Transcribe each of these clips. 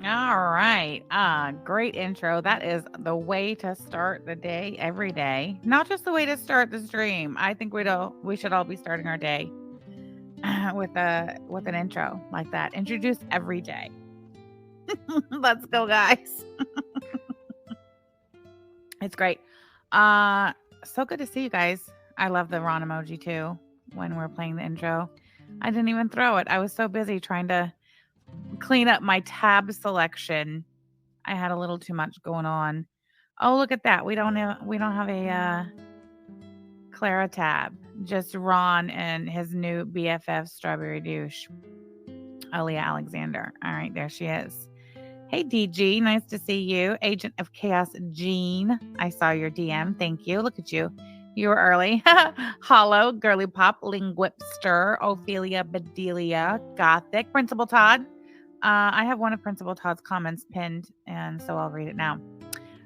All right. Great intro. That is the way to start the day every day. Not just the way to start the stream. I think we should all be starting our day with an intro like that. Introduce every day. Let's go, guys. It's great. So good to see you guys. I love the Ron emoji too when we're playing the intro. I didn't even throw it. I was so busy trying to clean up my tab selection. I had a little too much going on. Oh, look at that. We don't have a Clara tab. Just Ron and his new BFF Strawberry Douche. Alia Alexander. All right, there she is. Hey DG, nice to see you. Agent of Chaos Jean. I saw your DM. Thank you. Look at you. You were early. Hollow, Girly Pop, Linguipster, Ophelia, Bedelia, Gothic, Principal Todd. I have one of Principal Todd's comments pinned, and so I'll read it now.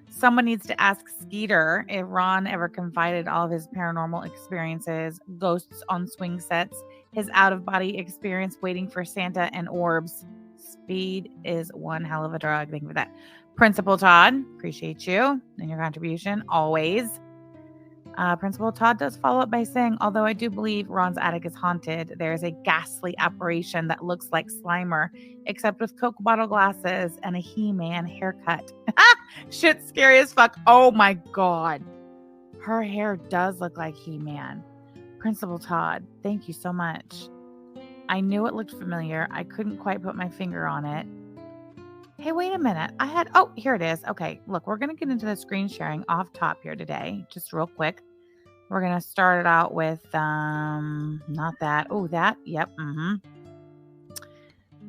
Someone needs to ask Skeeter if Ron ever confided all of his paranormal experiences, ghosts on swing sets, his out-of-body experience waiting for Santa, and orbs. Speed is one hell of a drug. Thank you for that. Principal Todd, appreciate you and your contribution, always. Principal Todd does follow up by saying, although I do believe Ron's attic is haunted, there is a ghastly apparition that looks like Slimer, except with Coke bottle glasses and a He-Man haircut. Shit, scary as fuck. Oh my God. Her hair does look like He-Man. Principal Todd, thank you so much. I knew it looked familiar. I couldn't quite put my finger on it. Hey, wait a minute. Here it is. Okay, look, we're going to get into the screen sharing off top here today, just real quick. We're going to start it out with, not that. Oh, that. Yep. Mm-hmm.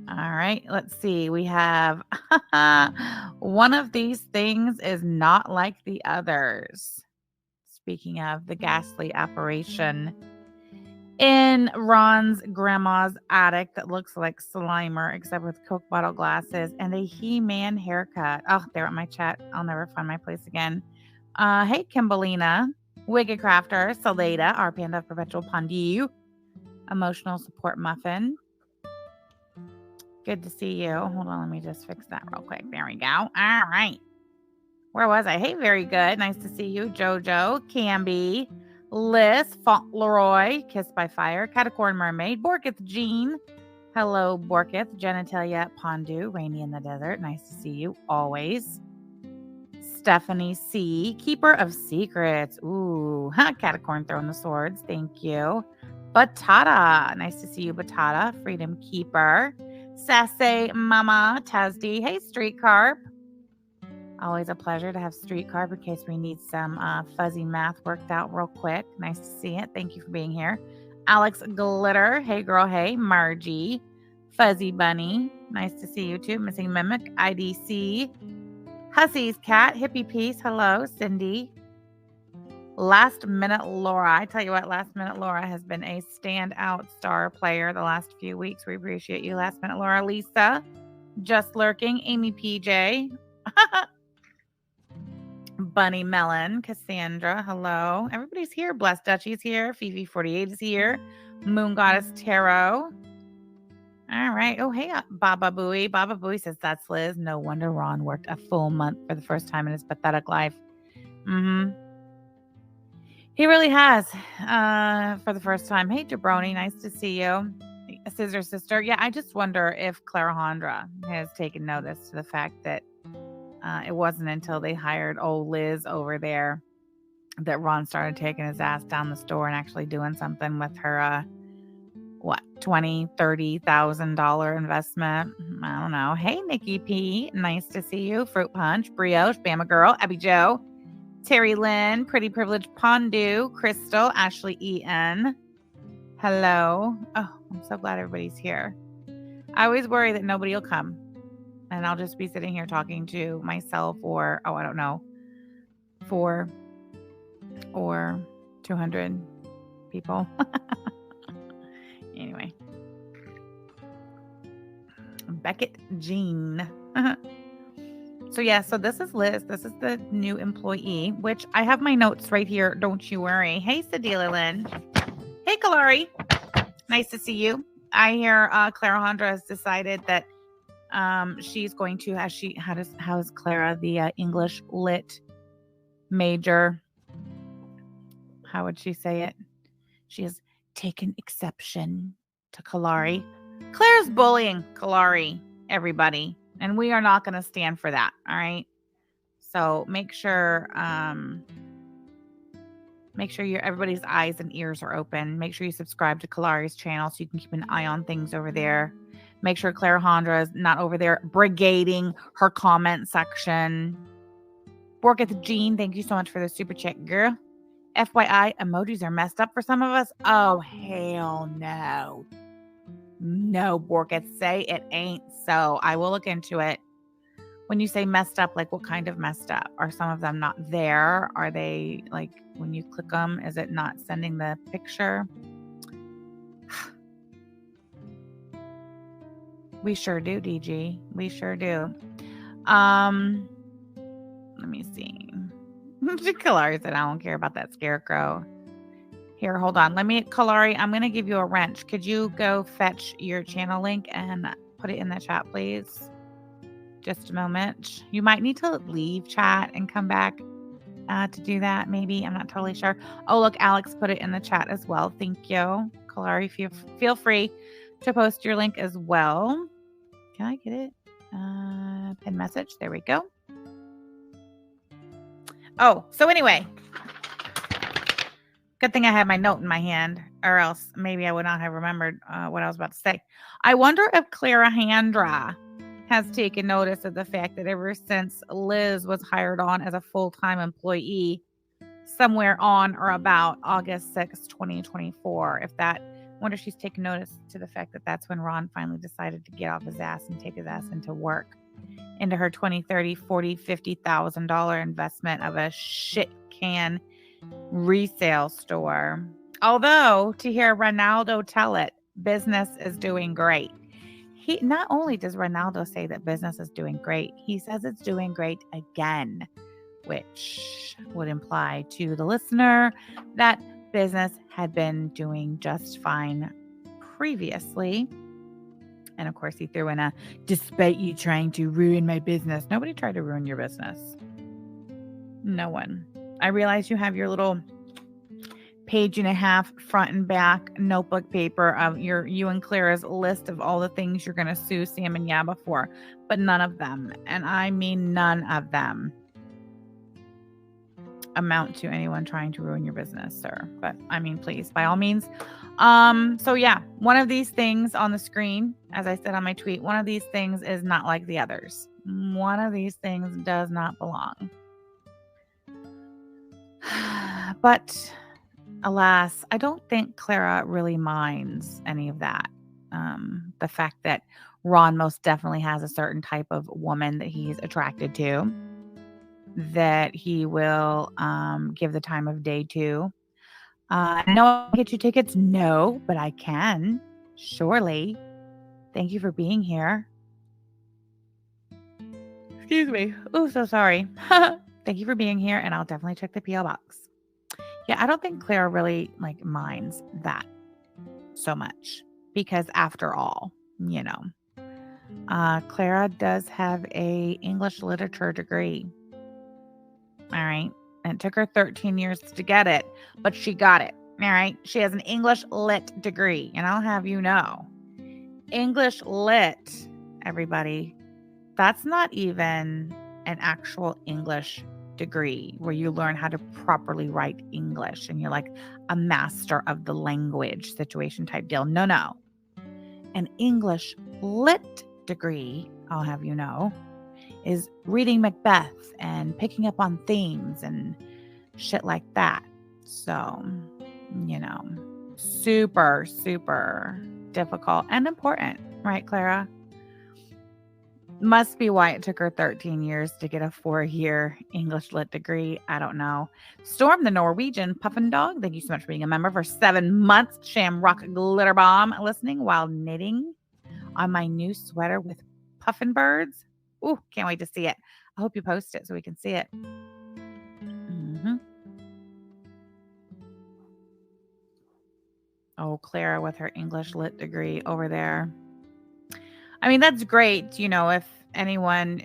All right, let's see. We have one of these things is not like the others. Speaking of the ghastly apparition in Ron's grandma's attic that looks like Slimer, except with Coke bottle glasses and a He-Man haircut. Oh, they're at my chat. I'll never find my place again. Hey, Kimberlina, Wicked Crafter, Salada, our Panda of Perpetual Pondu, Emotional Support Muffin. Good to see you. Hold on, let me just fix that real quick. There we go. All right. Where was I? Hey, very good. Nice to see you. Jojo, Camby, Liz, Fauntleroy, Kissed by Fire, Catacorn Mermaid, Borketh Jean. Hello, Borketh, Genitalia Pondu, Rainy in the Desert. Nice to see you always. Stephanie C, Keeper of Secrets. Ooh, Catacorn throwing the swords. Thank you. Batata. Nice to see you, Batata. Freedom Keeper. Sassy Mama Tazdi. Hey, Street Carp. Always a pleasure to have Street Carp in case we need some fuzzy math worked out real quick. Nice to see it. Thank you for being here. Alex Glitter. Hey, girl. Hey, Margie. Fuzzy Bunny. Nice to see you too. Missing Mimic. IDC. Hussey's Cat. Hippie Peace. Hello, Cindy. Last Minute Laura. I tell you what, Last Minute Laura has been a standout star player the last few weeks. We appreciate you, Last Minute Laura. Lisa, Just Lurking, Amy PJ, Bunny Melon, Cassandra, hello. Everybody's here. Blessed Dutchie's here. Fifi48 is here. Moon Goddess Tarot. All right. Oh, hey, Baba Booey. Baba Booey says, that's Liz. No wonder Ron worked a full month for the first time in his pathetic life. Mm-hmm. He really has, for the first time. Hey, Jabroni, nice to see you. Scissor Sister. Yeah, I just wonder if Clarahondra has taken notice to the fact that it wasn't until they hired old Liz over there that Ron started taking his ass down the store and actually doing something with her, $20,000, $30,000 investment. I don't know. Hey, Nikki P. Nice to see you. Fruit Punch, Brioche, Bama Girl, Abby Joe. Terry Lynn, Pretty Privileged Pondu, Crystal, Ashley E.N. Hello. Oh, I'm so glad everybody's here. I always worry that nobody will come and I'll just be sitting here talking to myself or, I don't know, 4 or 200 people. Anyway. Beckett Jean. So this is Liz. This is the new employee, which I have my notes right here. Don't you worry. Hey, Sadila Lynn. Hey, Kalari. Nice to see you. I hear Clarahondra has decided that She's going to, how is Clara, the English lit major, how would she say it? She has taken exception to Kalari. Claire's bullying Kalari, everybody, and we are not going to stand for that. All right. So make sure everybody's eyes and ears are open. Make sure you subscribe to Kalari's channel so you can keep an eye on things over there. Make sure Claire is not over there brigading her comment section. Borgeth Jean, thank you so much for the super chat, girl. FYI, emojis are messed up for some of us. Oh, hell no. No, Borgeth, say it ain't so. I will look into it. When you say messed up, like what kind of messed up? Are some of them not there? Are they like when you click them, is it not sending the picture? We sure do, DG. We sure do. Let me see. Kalari said, I don't care about that scarecrow. Here, hold on. Kalari, I'm going to give you a wrench. Could you go fetch your channel link and put it in the chat, please? Just a moment. You might need to leave chat and come back to do that, maybe. I'm not totally sure. Oh, look, Alex put it in the chat as well. Thank you. Kalari, feel free to post your link as well. Can I get it? Pin message. There we go. Oh, so anyway. Good thing I had my note in my hand, or else maybe I would not have remembered what I was about to say. I wonder if Clarahandra has taken notice of the fact that ever since Liz was hired on as a full-time employee somewhere on or about August 6, 2024, I wonder if she's taken notice to the fact that that's when Ron finally decided to get off his ass and take his ass into work, into her $20, $30, $40, $50,000 investment of a shit can resale store. Although, to hear Ronaldo tell it, business is doing great. He not only does Ronaldo say that business is doing great, he says it's doing great again, which would imply to the listener that business had been doing just fine previously. And of course, he threw in a, despite you trying to ruin my business. Nobody tried to ruin your business. No one. I realize you have your little page and a half front and back notebook paper of you and Clara's list of all the things you're going to sue Sam and Yaba for, but none of them, and I mean none of them, amount to anyone trying to ruin your business, sir. But I mean, please, by all means. So yeah, one of these things on the screen, as I said on my tweet, one of these things is not like the others. One of these things does not belong. But alas, I don't think Clara really minds any of that. The fact that Ron most definitely has a certain type of woman that he's attracted to, that he will give the time of day to. No, I can get you tickets. No, but I can. Surely. Thank you for being here. Excuse me. Oh, so sorry. Thank you for being here, and I'll definitely check the P.O. box. Yeah, I don't think Clara really minds that so much because after all, Clara does have a English literature degree. All right. And it took her 13 years to get it, but she got it. All right. She has an English lit degree. And I'll have you know, English lit, everybody, that's not even an actual English degree where you learn how to properly write English and you're like a master of the language situation type deal. No. An English lit degree, I'll have you know, is reading Macbeth and picking up on themes and shit like that. So, super, super difficult and important, right, Clara? Must be why it took her 13 years to get a 4-year English lit degree. I don't know. Storm the Norwegian Puffin Dog, thank you so much for being a member for 7 months. Shamrock Glitter Bomb, listening while knitting on my new sweater with puffin birds. Ooh, can't wait to see it. I hope you post it so we can see it. Oh, Clara with her English lit degree over there. I mean, that's great. If anyone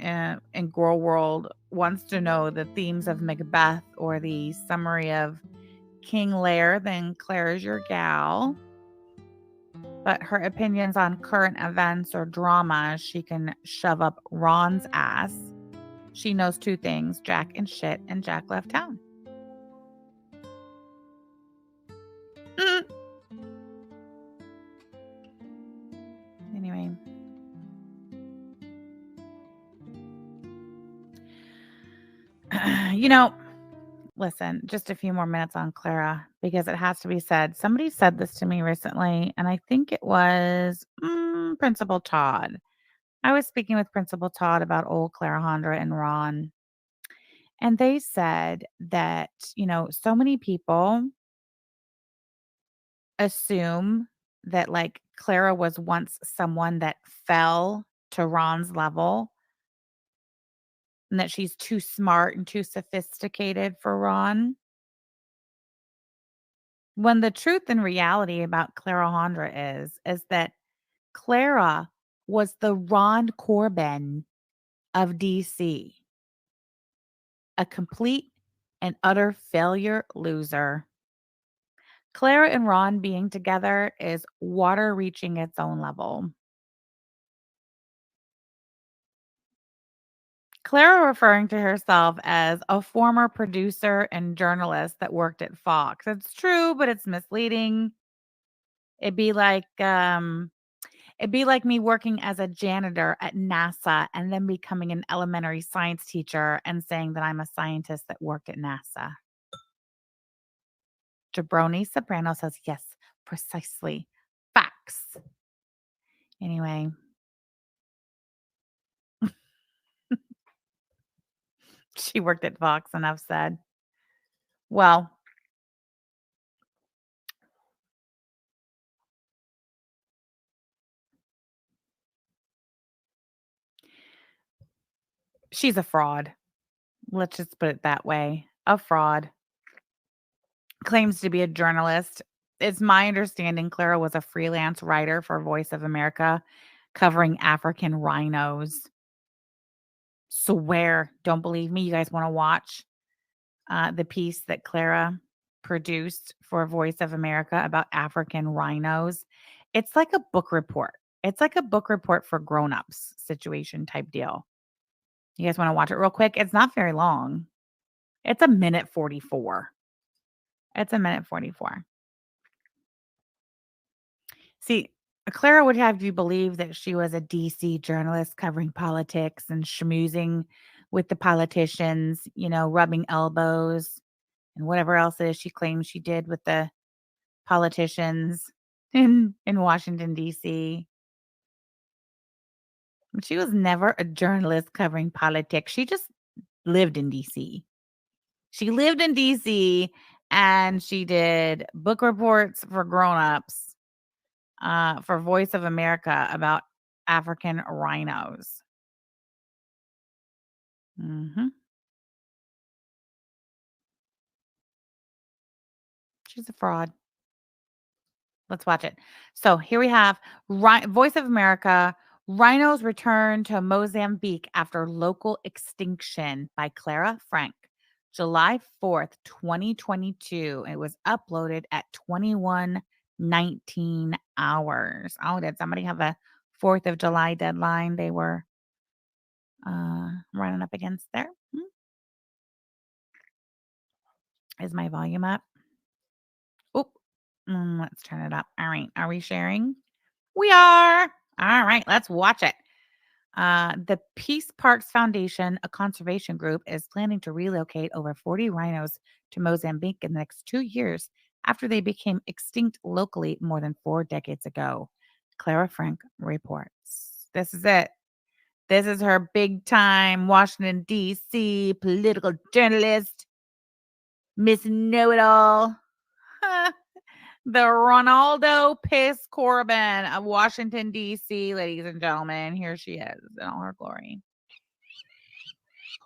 in Girl World wants to know the themes of Macbeth or the summary of King Lear, then Claire is your gal. But her opinions on current events or drama, she can shove up Ron's ass. She knows two things: Jack and shit, and Jack left town. Mm. Anyway. you know, Listen, just a few more minutes on Clara because it has to be said. Somebody said this to me recently, and I think it was Principal Todd. I was speaking with Principal Todd about old Clara Hondra and Ron, and they said that, so many people assume that like Clara was once someone that fell to Ron's level and that she's too smart and too sophisticated for Ron. When the truth and reality about Clara Hondra is that Clara was the Ron Corbin of DC, a complete and utter failure loser. Clara and Ron being together is water reaching its own level. Clara referring to herself as a former producer and journalist that worked at Fox. It's true, but it's misleading. It'd be like It'd be like me working as a janitor at NASA and then becoming an elementary science teacher and saying that I'm a scientist that worked at NASA. Jabroni Soprano says, yes, precisely. Facts. Anyway, she worked at Fox, enough said. Well, she's a fraud. Let's just put it that way. A fraud. Claims to be a journalist. It's my understanding Clara was a freelance writer for Voice of America covering African rhinos. Swear, don't believe me. You guys want to watch the piece that Clara produced for Voice of America about African rhinos? It's like a book report. It's like a book report for grown-ups situation type deal. You guys want to watch it real quick? It's not very long. It's a minute 44. It's a minute 44. See, Clara would have you believe that she was a DC journalist covering politics and schmoozing with the politicians, rubbing elbows and whatever else it is she claims she did with the politicians in Washington, DC. But she was never a journalist covering politics. She just lived in DC. She lived in DC and she did book reports for grown-ups for Voice of America about African rhinos. hmm She's a fraud. Let's watch it. So here we have Voice of America. Rhinos return to Mozambique after local extinction by Clara Frank. July 4th, 2022. It was uploaded at 21:19 hours. Oh, did somebody have a 4th of July deadline they were running up against there? Is my volume up? Oop. Let's turn it up. All right. Are we sharing? We are. All right. Let's watch it. The Peace Parks Foundation, a conservation group, is planning to relocate over 40 rhinos to Mozambique in the next 2 years after they became extinct locally more than 4 decades ago. Clara Frank reports. This is it. This is her big time Washington, D.C. political journalist, Miss Know It All. The Ronaldo Piss Corbin of Washington, D.C., ladies and gentlemen. Here she is in all her glory.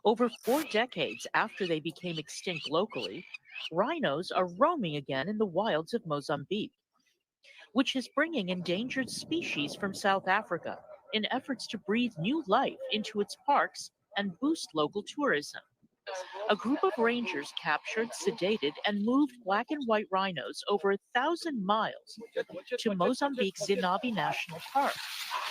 Over 4 decades after they became extinct locally, rhinos are roaming again in the wilds of Mozambique, which is bringing endangered species from South Africa. in efforts to breathe new life into its parks and boost local tourism. A group of rangers captured, sedated, and moved black and white rhinos over 1,000 miles to Mozambique's Zinabi National Park,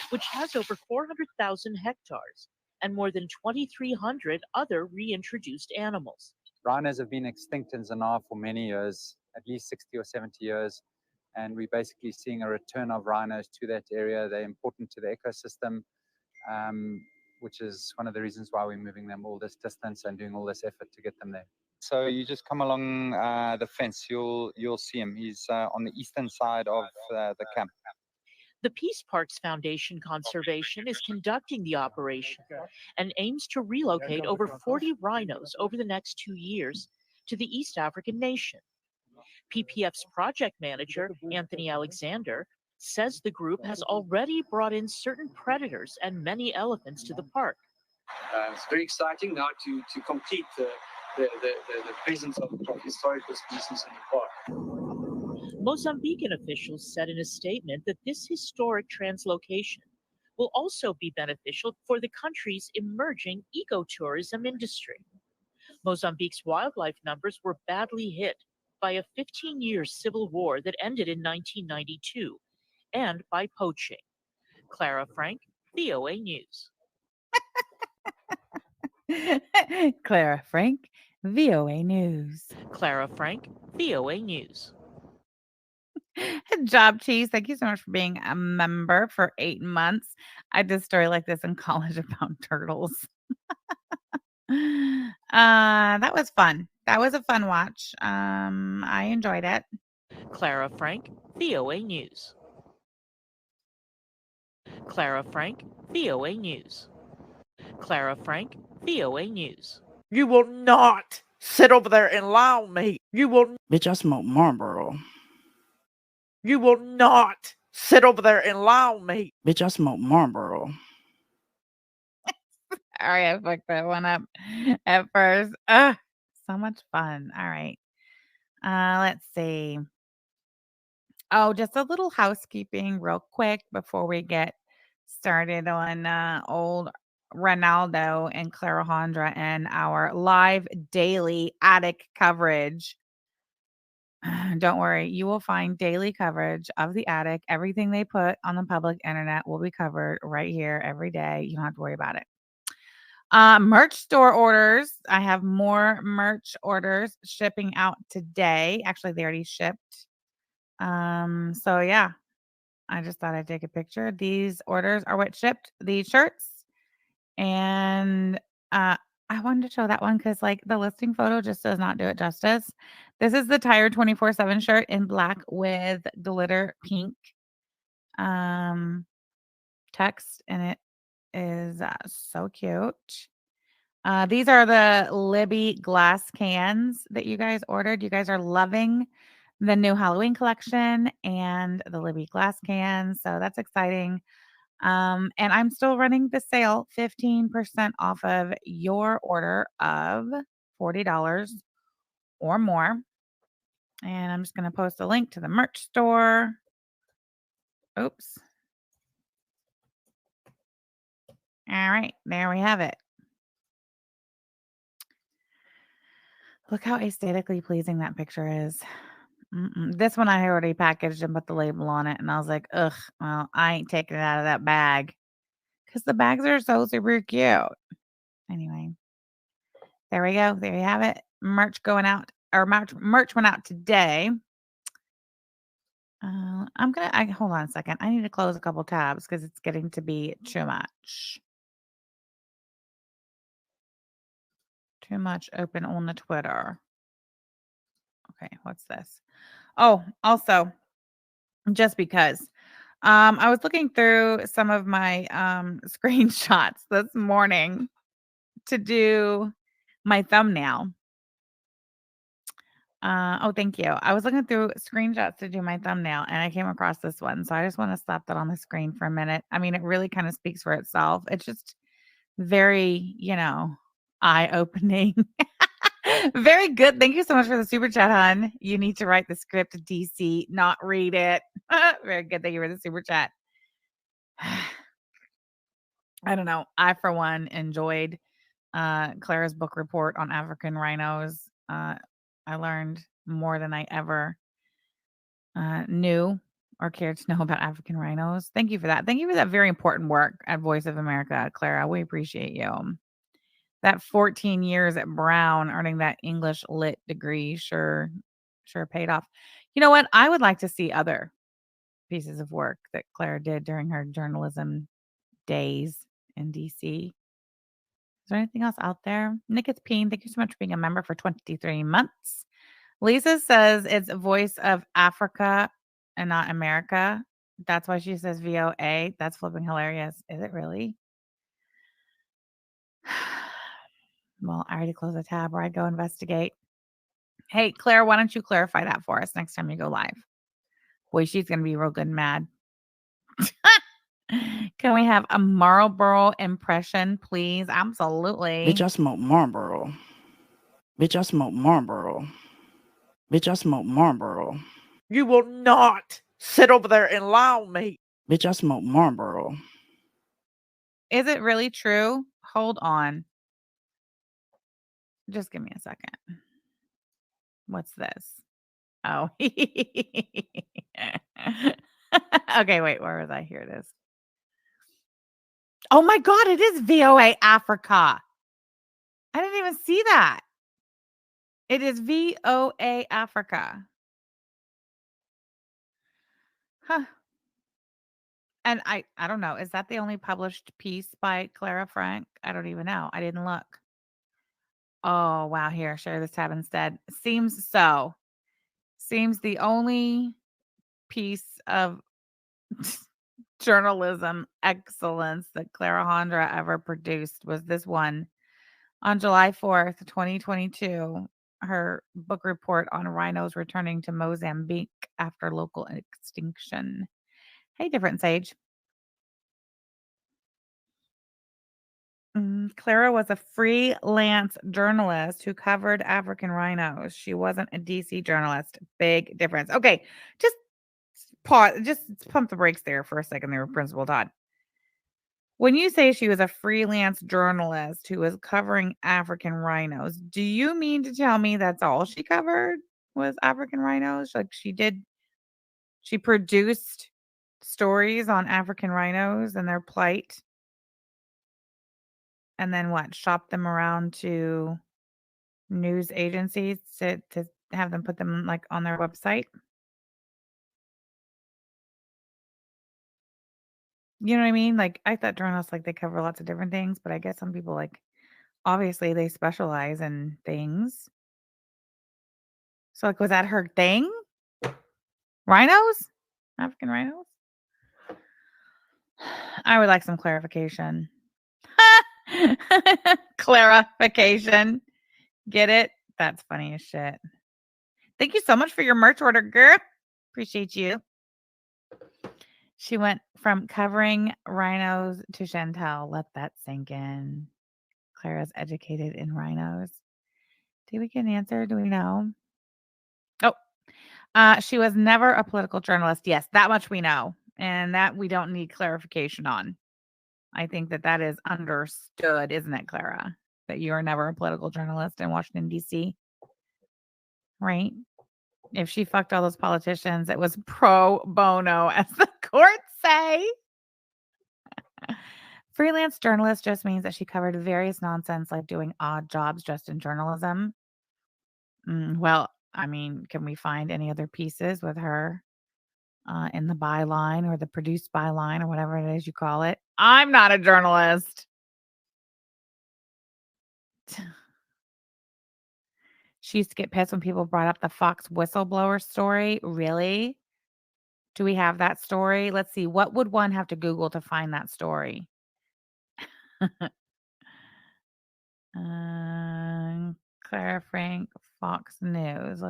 which has over 400,000 hectares and more than 2,300 other reintroduced animals. Rhinos have been extinct in Zanar for many years, at least 60 or 70 years, and we're basically seeing a return of rhinos to that area. They're important to the ecosystem, which is one of the reasons why we're moving them all this distance and doing all this effort to get them there. So you just come along the fence, you'll see him. He's on the eastern side of the camp. The Peace Parks Foundation Conservation is conducting the operation and aims to relocate over 40 rhinos over the next 2 years to the East African nation. PPF's project manager, Anthony Alexander, says the group has already brought in certain predators and many elephants to the park. It's very exciting now to complete the presence of historical species in the park. Mozambican officials said in a statement that this historic translocation will also be beneficial for the country's emerging ecotourism industry. Mozambique's wildlife numbers were badly hit by a 15-year civil war that ended in 1992 and by poaching. Clara Frank, VOA News. Clara Frank, VOA News. Clara Frank, VOA News. Job Cheese, thank you so much for being a member for 8 months. I did a story like this in college about turtles. That was fun. That was a fun watch. I enjoyed it. Clara Frank, VOA News. Clara Frank, VOA News. Clara Frank, VOA News. You will not sit over there and lie on me. You will. Bitch, I smoke Marlboro. You will not sit over there and lie on me. Bitch, I smoke Marlboro. Sorry, I fucked that one up at first. So much fun. All right. Let's see. Oh, just a little housekeeping real quick before we get started on old Ronaldo and Clarahondra and our live daily attic coverage. Don't worry, you will find daily coverage of the attic. Everything they put on the public internet will be covered right here every day. You don't have to worry about it. Merch store orders. I have more merch orders shipping out today. Actually, they already shipped. So yeah, I just thought I'd take a picture. These orders are what shipped the shirts. And I wanted to show that one because like the listing photo just does not do it justice. This is the Tired 24/7 shirt in black with glitter pink text, and it is so cute. These are the Libby glass cans that you guys ordered. You guys are loving the new Halloween collection and the Libby glass cans. So that's exciting. And I'm still running the sale 15% off of your order of $40 or more. And I'm just going to post a link to the merch store. Oops. All right, there we have it. Look how aesthetically pleasing that picture is. This one I already packaged and put the label on it. And I was like, ugh, well, I ain't taking it out of that bag. Because the bags are so super cute. Anyway, there we go. There you have it. Merch going out, or merch went out today. Hold on a second. I need to close a couple tabs because it's getting to be too much. Too much open on the Twitter. Okay, what's this? Oh, also, just because. I was looking through some of my screenshots this morning to do my thumbnail. Oh, thank you. I was looking through screenshots to do my thumbnail and I came across this one. So I just want to slap that on the screen for a minute. I mean, it really kind of speaks for itself. It's just very, eye-opening. Very good. Thank you so much for the super chat, hon. You need to write the script, DC, not read it. Very good. Thank you for the super chat. I don't know. I, for one, enjoyed Clara's book report on African rhinos. I learned more than I ever knew or cared to know about African rhinos. Thank you for that. Thank you for that very important work at Voice of America, Clara. We appreciate you. That 14 years at Brown earning that English lit degree sure paid off. You know what? I would like to see other pieces of work that Clara did during her journalism days in DC. Is there anything else out there? Nick, it's Peen. Thank you so much for being a member for 23 months. Lisa says it's Voice of Africa and not America. That's why she says VOA. That's flipping hilarious. Is it really? Well, I already closed the tab where I go investigate. Hey, Claire, why don't you clarify that for us next time you go live? Boy, she's going to be real good and mad. Can we have a Marlboro impression, please? Absolutely. Bitch, I smoke Marlboro. Bitch, I smoke Marlboro. Bitch, I smoke Marlboro. You will not sit over there and lie on me. Bitch, I smoke Marlboro. Is it really true? Hold on. Just give me a second. What's this? Oh. Okay, wait, where was I? Here it is. Oh my God, it is VOA Africa. I didn't even see that. It is VOA Africa. Huh. And I don't know. Is that the only published piece by Clara Frank? I don't even know. I didn't look. Oh, wow. Here, share this tab instead. Seems so. Seems the only piece of journalism excellence that Clara Hondra ever produced was this one on July 4th, 2022. Her book report on rhinos returning to Mozambique after local extinction. Hey, different Sage. Clara was a freelance journalist who covered African rhinos. She wasn't a DC journalist. Big difference. Okay, just pause. Just pump the brakes there for a second there, Principal Todd. When you say she was a freelance journalist who was covering African rhinos, do you mean to tell me that's all she covered was African rhinos? Like she produced stories on African rhinos and their plight? And then what? Shop them around to news agencies to have them put them, like, on their website? You know what I mean? Like, I thought journalists, like, they cover lots of different things, but I guess some people, like, obviously they specialize in things. So, like, was that her thing? Rhinos? African rhinos? I would like some clarification. Clarification. Get it? That's funny as shit. Thank you so much for your merch order, girl. Appreciate you. She went from covering rhinos to Chantel. Let that sink in. Clara's educated in rhinos. Did we get an answer? Do we know? Oh, she was never a political journalist. Yes, that much we know. And that we don't need clarification on. I think that is understood, isn't it, Clara? That you are never a political journalist in Washington, D.C. Right? If she fucked all those politicians, it was pro bono, as the courts say. Freelance journalist just means that she covered various nonsense like doing odd jobs just in journalism. Well, I mean, can we find any other pieces with her in the byline or the produced byline or whatever it is you call it? I'm not a journalist. She used to get pissed when people brought up the Fox whistleblower story. Really? Do we have that story? Let's see. What would one have to Google to find that story? Clara Frank, Fox News.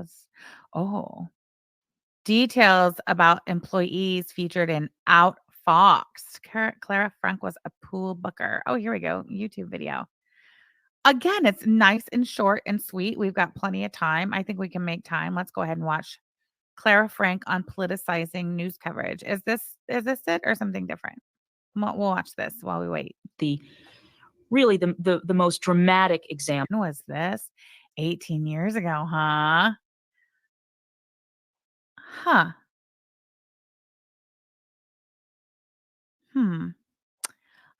Details about employees featured in Out Fox. Clara Frank was a pool booker. Oh, here we go. YouTube video. Again, it's nice and short and sweet. We've got plenty of time. I think we can make time. Let's go ahead and watch Clara Frank on politicizing news coverage. Is this it or something different? We'll watch this while we wait. The most dramatic example. When was this? 18 years ago, huh? Huh.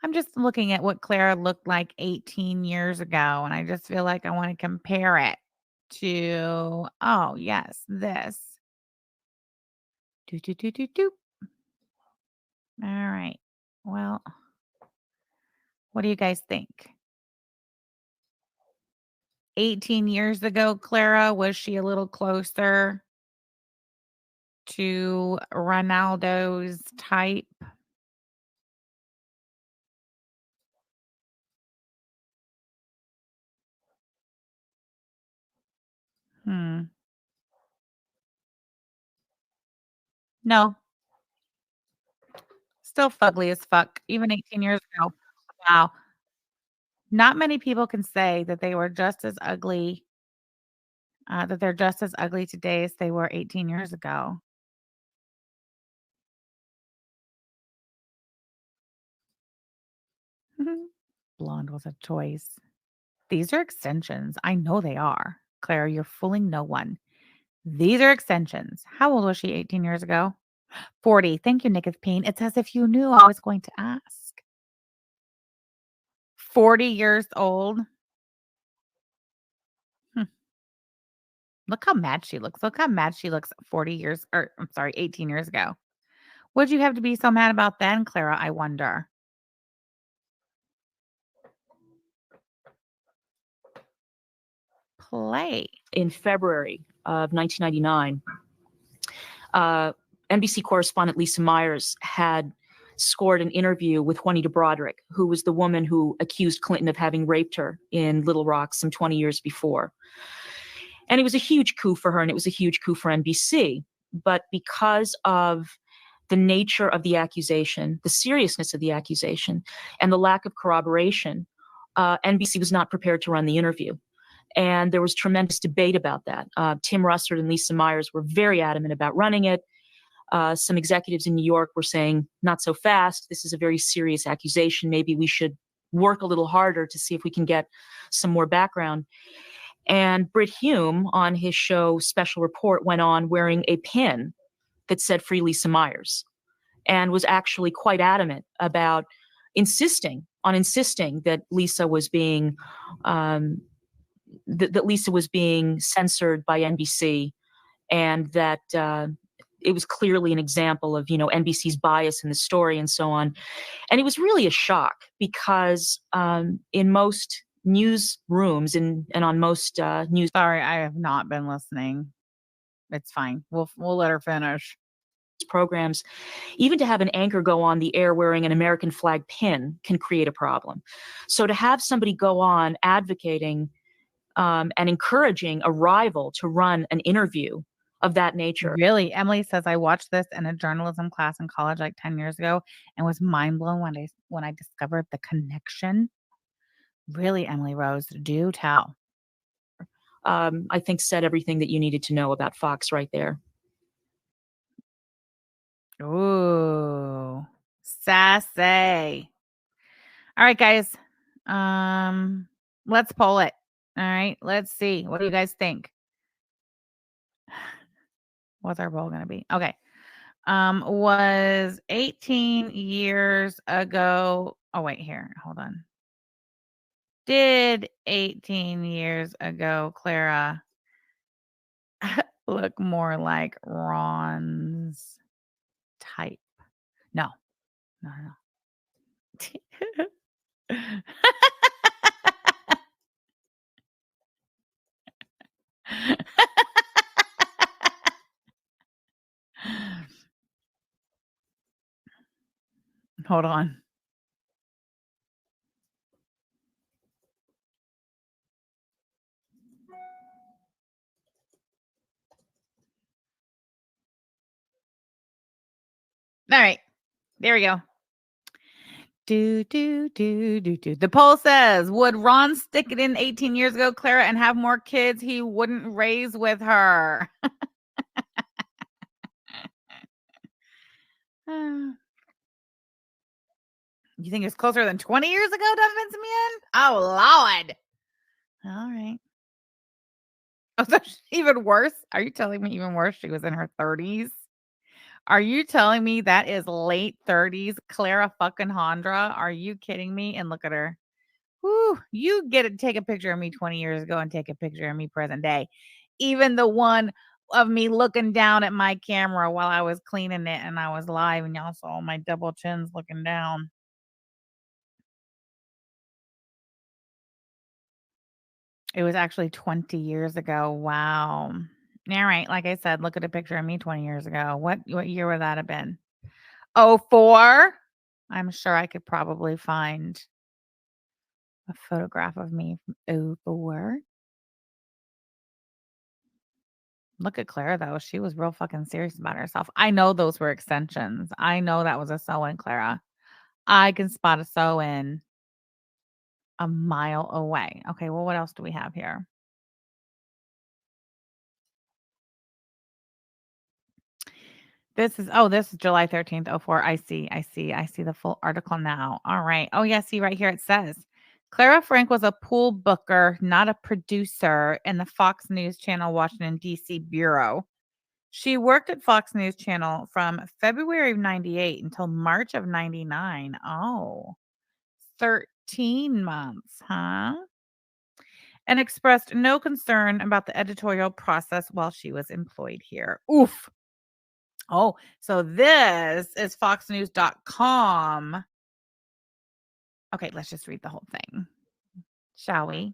I'm just looking at what Clara looked like 18 years ago, and I just feel like I want to compare it to, oh, yes, this. Do, do, do, do, do. All right. Well, what do you guys think? 18 years ago, Clara, was she a little closer to Ronaldo's type? No. Still fugly as fuck, even 18 years ago. Wow. Not many people can say that they were just as ugly, that they're just as ugly today as they were 18 years ago. Blonde was a choice. These are extensions. I know they are. Clara, you're fooling no one. These are extensions. How old was she 18 years ago? 40. Thank you, Nick of Pain. It's as if you knew I was going to ask. 40 years old. Look how mad she looks. Look how mad she looks 18 years ago. What'd you have to be so mad about then, Clara? I wonder. Play. In February of 1999, NBC correspondent Lisa Myers had scored an interview with Juanita Broaddrick, who was the woman who accused Clinton of having raped her in Little Rock some 20 years before. And it was a huge coup for her, and it was a huge coup for NBC. But because of the nature of the accusation, the seriousness of the accusation, and the lack of corroboration, NBC was not prepared to run the interview. And there was tremendous debate about that. Tim Russert and Lisa Myers were very adamant about running it. Some executives in New York were saying, not so fast. This is a very serious accusation. Maybe we should work a little harder to see if we can get some more background. And Britt Hume on his show Special Report went on wearing a pin that said Free Lisa Myers, and was actually quite adamant about insisting that Lisa was being that Lisa was being censored by NBC, and that it was clearly an example of, NBC's bias in the story and so on. And it was really a shock because in most newsrooms and on most news. Sorry, I have not been listening. It's fine. We'll let her finish. Programs, even to have an anchor go on the air wearing an American flag pin can create a problem. So to have somebody go on advocating and encouraging a rival to run an interview of that nature. Really? Emily says, I watched this in a journalism class in college like 10 years ago and was mind blown when I discovered the connection. Really, Emily Rose, do tell. I think said everything that you needed to know about Fox right there. Ooh, sassy. All right, guys. Let's poll it. All right, let's see. What do you guys think? What's our poll going to be? Okay. Was 18 years ago. Oh, wait, here. Hold on. Did 18 years ago, Clara, look more like Ron's type? No. Hold on. All right. There we go. Do. The poll says, would Ron stick it in 18 years ago, Clara, and have more kids he wouldn't raise with her? You think it's closer than 20 years ago, Duffins Man? Oh, Lord. All right. Oh, so even worse? Are you telling me even worse? She was in her 30s. Are you telling me that is late 30s Clara fucking Hondra? Are you kidding me? And look at her. Whew, you get to take a picture of me 20 years ago and take a picture of me present day. Even the one of me looking down at my camera while I was cleaning it and I was live and y'all saw my double chins looking down. It was actually 20 years ago. Wow. All right. Like I said, look at a picture of me 20 years ago. What year would that have been? 04? I'm sure I could probably find a photograph of me from 04. Look at Claire, though. She was real fucking serious about herself. I know those were extensions. I know that was a sew-in, Clara. I can spot a sew-in a mile away. Okay, well, what else do we have here? This is July 13th, 04. I see the full article now. All right. Oh, yeah, see right here it says, Clara Frank was a pool booker, not a producer, in the Fox News Channel Washington, D.C. bureau. She worked at Fox News Channel from February of 98 until March of 99. Oh, 13 months, huh? And expressed no concern about the editorial process while she was employed here. Oof. Oh, so this is foxnews.com. Okay, let's just read the whole thing. Shall we?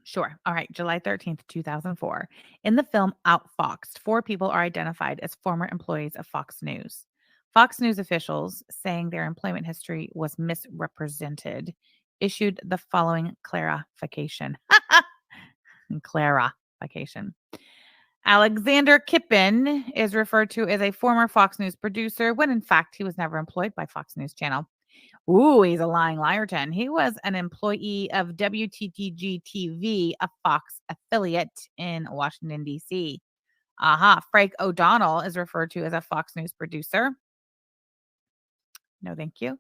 Sure. All right. July 13th, 2004. In the film Outfoxed, 4 people are identified as former employees of Fox News. Fox News officials, saying their employment history was misrepresented, issued the following clarification. Clarification. Alexander Kippen is referred to as a former Fox News producer when in fact he was never employed by Fox News Channel. Ooh, he's a lying liarton. He was an employee of WTTG TV, a Fox affiliate in Washington, D.C. Frank O'Donnell is referred to as a Fox News producer. No, thank you.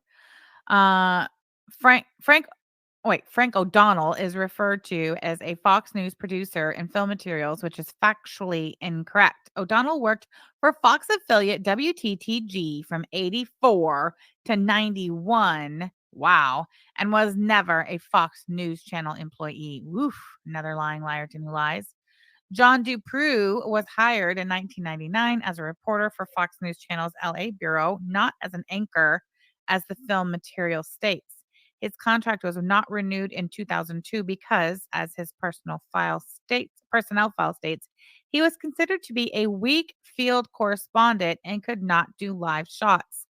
Frank O'Donnell is referred to as a Fox News producer in film materials, which is factually incorrect. O'Donnell worked for Fox affiliate WTTG from 84 to 91. Wow. And was never a Fox News Channel employee. Woof. Another lying liarton who lies. John Dupree was hired in 1999 as a reporter for Fox News Channel's LA bureau, not as an anchor, as the film material states. His contract was not renewed in 2002 because, as his personnel file states, he was considered to be a weak field correspondent and could not do live shots.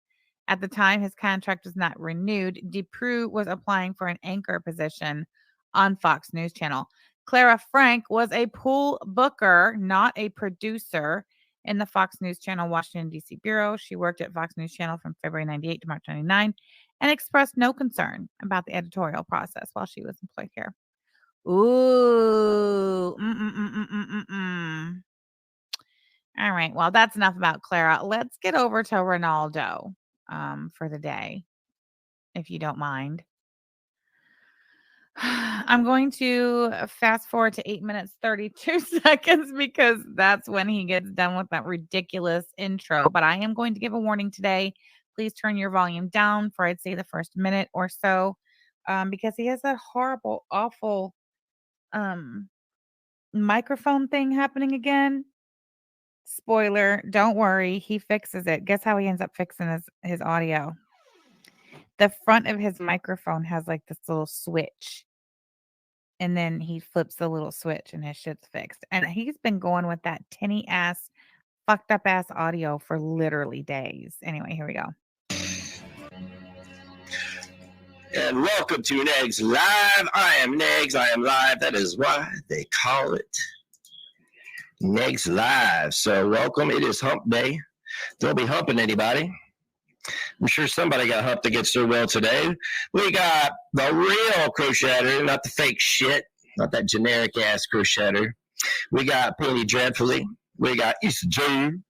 At the time his contract was not renewed, Dupree was applying for an anchor position on Fox News Channel. Clara Frank was a pool booker, not a producer, in the Fox News Channel Washington, D.C. bureau. She worked at Fox News Channel from February 98 to March 99 and expressed no concern about the editorial process while she was employed here. Ooh. All right. Well, that's enough about Clara. Let's get over to Ronaldo for the day, if you don't mind. I'm going to fast forward to 8 minutes, 32 seconds because that's when he gets done with that ridiculous intro. But I am going to give a warning today. Please turn your volume down for, I'd say, the first minute or so because he has that horrible, awful microphone thing happening again. Spoiler, don't worry. He fixes it. Guess how he ends up fixing his audio? The front of his microphone has like this little switch. And then he flips the little switch and his shit's fixed. And he's been going with that tinny ass, fucked up ass audio for literally days. Anyway, here we go. And welcome to Negs Live. I am Negs. I am live. That is why they call it Negs Live. So welcome. It is hump day. Don't be humping anybody. I'm sure somebody got humped against their will today. We got the real crocheter, not the fake shit, not that generic ass crocheter. We got Penny Dreadfully. We got East June.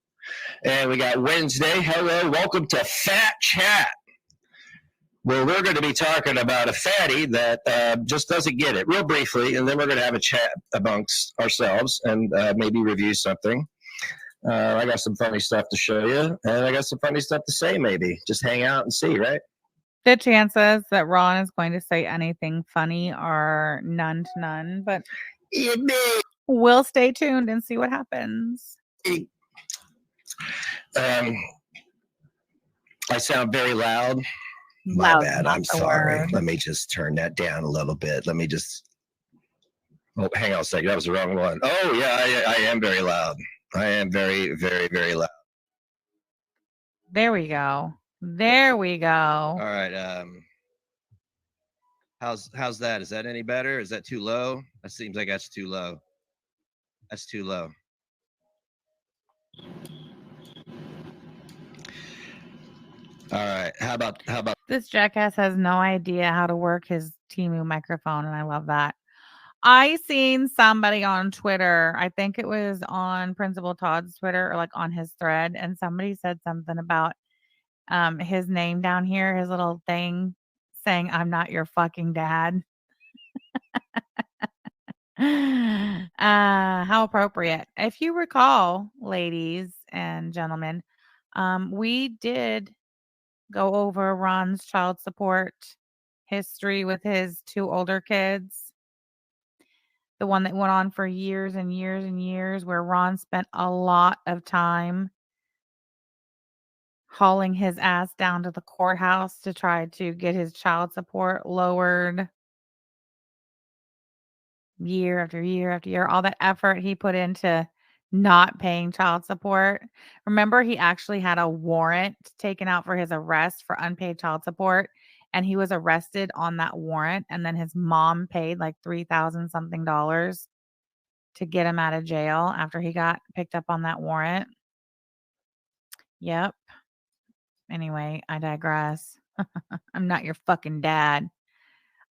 And we got Wednesday. Hello, welcome to Fat Chat. Well, we're going to be talking about a fatty that just doesn't get it real briefly, and then we're going to have a chat amongst ourselves and maybe review something. I got some funny stuff to show you, and I got some funny stuff to say maybe. Just hang out and see, right? The chances that Ron is going to say anything funny are none to none, but we'll stay tuned and see what happens. I sound very loud. My Loud's bad. not I'm the sorry. word. Let me just turn that down a little bit. Let me just. Oh, hang on a second. That was the wrong one. Oh, yeah, I am very loud. I am very, very, very loud. There we go. There we go. All right. How's that? Is that any better? Is that too low? That seems like that's too low. That's too low. All right. How about This jackass has no idea how to work his Temu microphone, and I love that. I seen somebody on Twitter, I think it was on Principal Todd's Twitter or like on his thread, and somebody said something about his name down here, his little thing saying, "I'm not your fucking dad." How appropriate. If you recall, ladies and gentlemen, we did go over Ron's child support history with his two older kids. The one that went on for years and years and years, where Ron spent a lot of time hauling his ass down to the courthouse to try to get his child support lowered year after year after year. All that effort he put into not paying child support. Remember, he actually had a warrant taken out for his arrest for unpaid child support, and he was arrested on that warrant. And then his mom paid like 3,000 something dollars to get him out of jail after he got picked up on that warrant. Yep. Anyway, I digress. I'm not your fucking dad.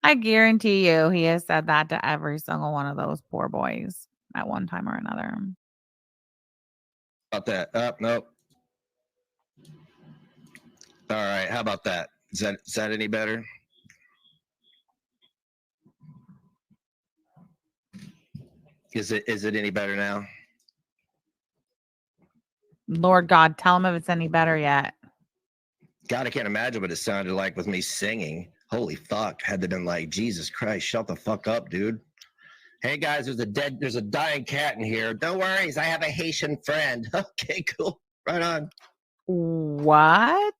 I guarantee you he has said that to every single one of those poor boys at one time or another. that? Nope. All right. How about that? Is that any better? Is it any better now? Lord God, tell him if it's any better yet. God, I can't imagine what it sounded like with me singing. Holy fuck. Had to been like, Jesus Christ, shut the fuck up, dude. Hey guys, there's a dying cat in here. Don't worry, I have a Haitian friend. Okay, cool. Right on. What?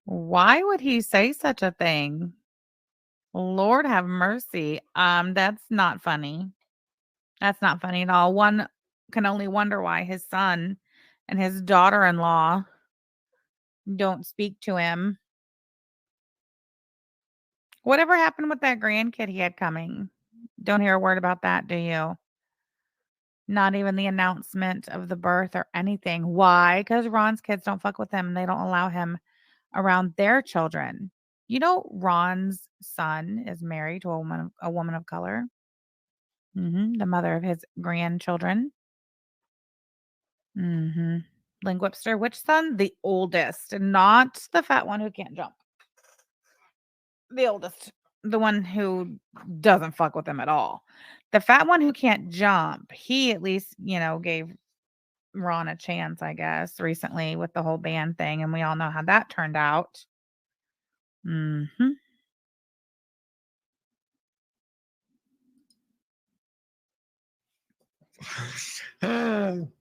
Why would he say such a thing? Lord have mercy. That's not funny. That's not funny at all. One can only wonder why his son and his daughter-in-law don't speak to him. Whatever happened with that grandkid he had coming? Don't hear a word about that, do you? Not even the announcement of the birth or anything. Why? Because Ron's kids don't fuck with him and they don't allow him around their children. You know, Ron's son is married to a woman of color. The mother of his grandchildren. Link Webster, which son? The oldest, not the fat one who can't jump. The oldest, the one who doesn't fuck with him at all. The fat one who can't jump, he at least, gave Ron a chance, I guess, recently with the whole band thing. And we all know how that turned out.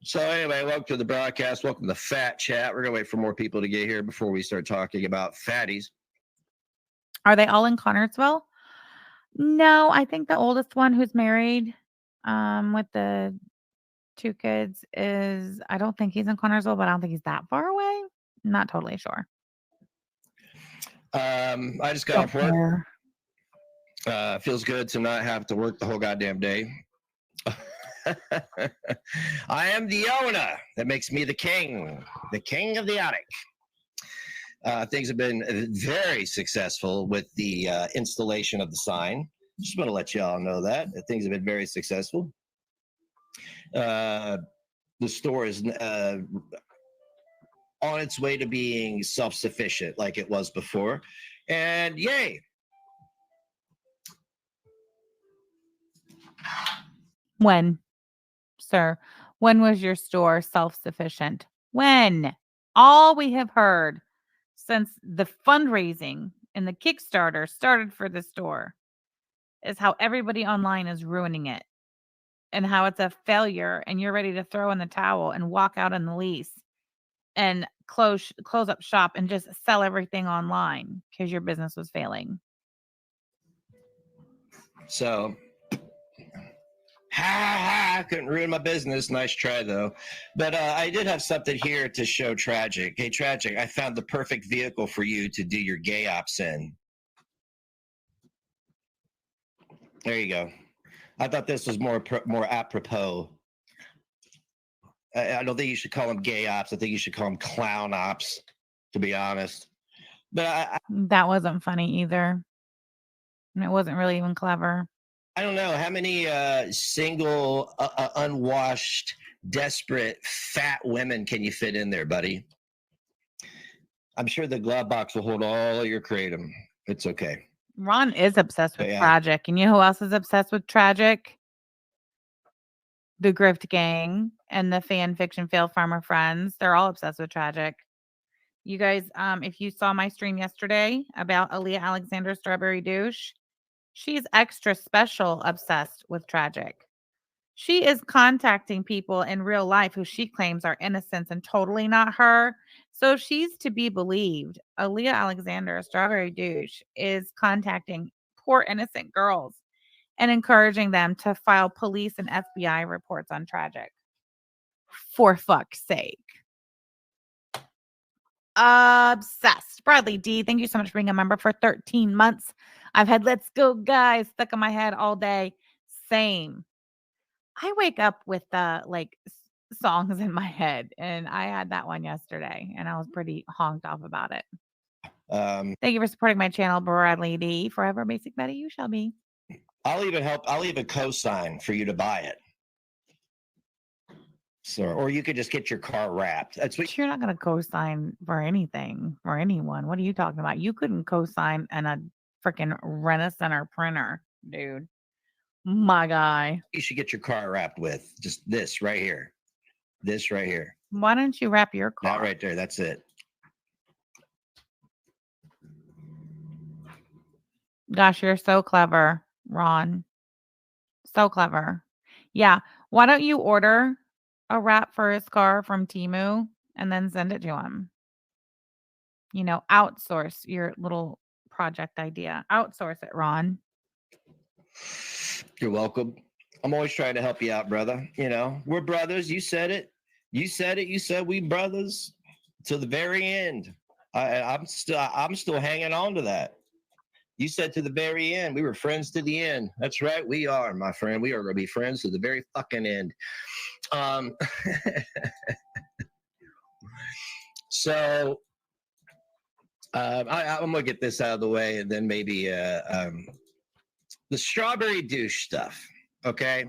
So anyway, welcome to the broadcast. Welcome to Fat Chat. We're gonna wait for more people to get here before we start talking about fatties. Are they all in Connersville? No, I think the oldest one who's married with the two kids is, I don't think he's in Connersville, but I don't think he's that far away. Not totally sure. I just got off work. Feels good to not have to work the whole goddamn day. I am the owner. That makes me the king of the attic. Things have been very successful with the installation of the sign. Just want to let y'all know that things have been very successful. The store is, on its way to being self-sufficient like it was before. And yay. When, sir, when was your store self-sufficient? When? All we have heard since the fundraising and the Kickstarter started for the store is how everybody online is ruining it and how it's a failure and you're ready to throw in the towel and walk out on the lease and close up shop and just sell everything online because your business was failing. So I couldn't ruin my business. Nice try, though. But I did have something here to show Tragic. Hey, Tragic, I found the perfect vehicle for you to do your gay ops in. There you go. I thought this was more apropos. I don't think you should call them gay ops. I think you should call them clown ops, to be honest. But that wasn't funny either. And it wasn't really even clever. I don't know how many single, unwashed, desperate, fat women can you fit in there, buddy? I'm sure the glove box will hold all of your kratom. It's okay. Ron is obsessed with Tragic. And you know who else is obsessed with Tragic? The Grift Gang and the Fan Fiction Fail Farmer Friends. They're all obsessed with Tragic. You guys, if you saw my stream yesterday about Alia Alexander Strawberry Douche, she's extra special obsessed with Tragic. She is contacting people in real life who she claims are innocents and totally not her. So she's to be believed. Alia Alexander Strawberry Douche is contacting poor innocent girls and encouraging them to file police and FBI reports on Tragic. For fuck's sake. Obsessed. Bradley D, thank you so much for being a member for 13 months. I've had Let's Go Guys stuck in my head all day. Same. I wake up with songs in my head, and I had that one yesterday, and I was pretty honked off about it. Thank you for supporting my channel, Bradley D. Forever Basic Betty, you shall be. I'll even co-sign for you to buy it. So, or you could just get your car wrapped. That's what you're not going to co-sign for anything for anyone. What are you talking about? You couldn't co-sign on a freaking Rent-A-Center printer, dude. My guy. You should get your car wrapped with just this right here. This right here. Why don't you wrap your car? That right there. That's it. Gosh, you're so clever, Ron. So clever. Yeah. Why don't you order a wrap for his car from Temu and then send it to him? You know, outsource your little project idea. Outsource it, Ron. You're welcome. I'm always trying to help you out, brother. You know, we're brothers. You said it. You said it. You said we brothers to the very end. I'm still hanging on to that. You said to the very end. We were friends to the end. That's right. We are, my friend. We are going to be friends to the very fucking end. So I'm going to get this out of the way, and then maybe the strawberry douche stuff, okay?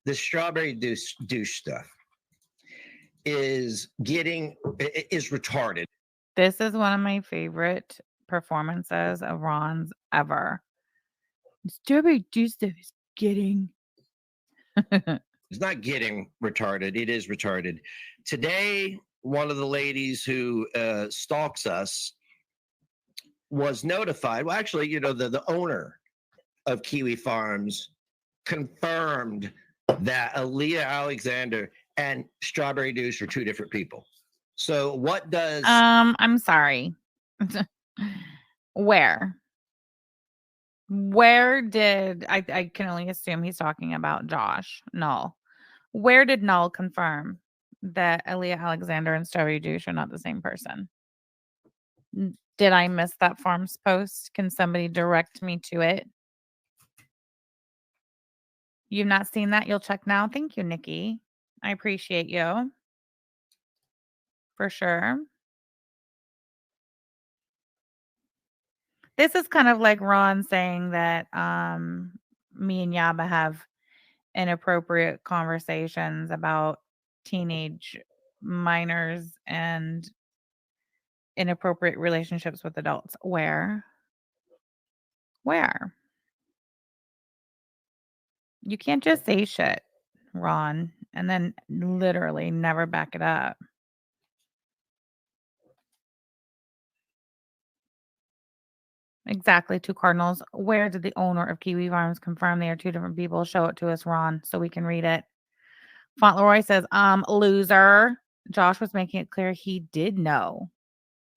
The strawberry douche stuff is retarded. This is one of my favorite performances of Ron's ever. Strawberry douche stuff is getting. It's not getting retarded. It is retarded. Today, one of the ladies who stalks us was notified. Well, actually, you know, the owner of Kiwi Farms confirmed that Alia Alexander and Strawberry Douche are two different people. So what does I'm sorry. Where did I can only assume he's talking about Josh Null. Where did Null confirm that Alia Alexander and Strawberry Douche are not the same person? Did I miss that Farms post? Can somebody direct me to it? You've not seen that? You'll check now. Thank you, Nikki. I appreciate you. For sure. This is kind of like Ron saying that me and Yaba have inappropriate conversations about teenage minors and inappropriate relationships with adults. Where? Where? You can't just say shit, Ron, and then literally never back it up. Exactly, 2 cardinals. Where did the owner of Kiwi Farms confirm they are 2 different people? Show it to us, Ron, so we can read it. Fauntleroy says, loser. Josh was making it clear he did know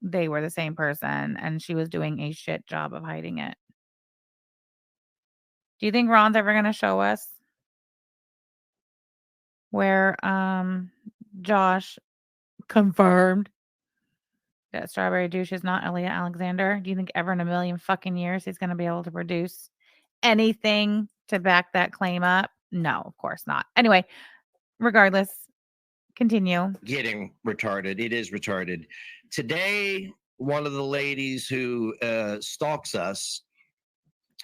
they were the same person, and she was doing a shit job of hiding it. Do you think Ron's ever gonna show us where, Josh confirmed that Strawberry Douche is not Alia Alexander? Do you think ever in a million fucking years he's gonna be able to produce anything to back that claim up? No, of course not. Anyway, regardless, continue. Getting retarded. It is retarded. Today, one of the ladies who stalks us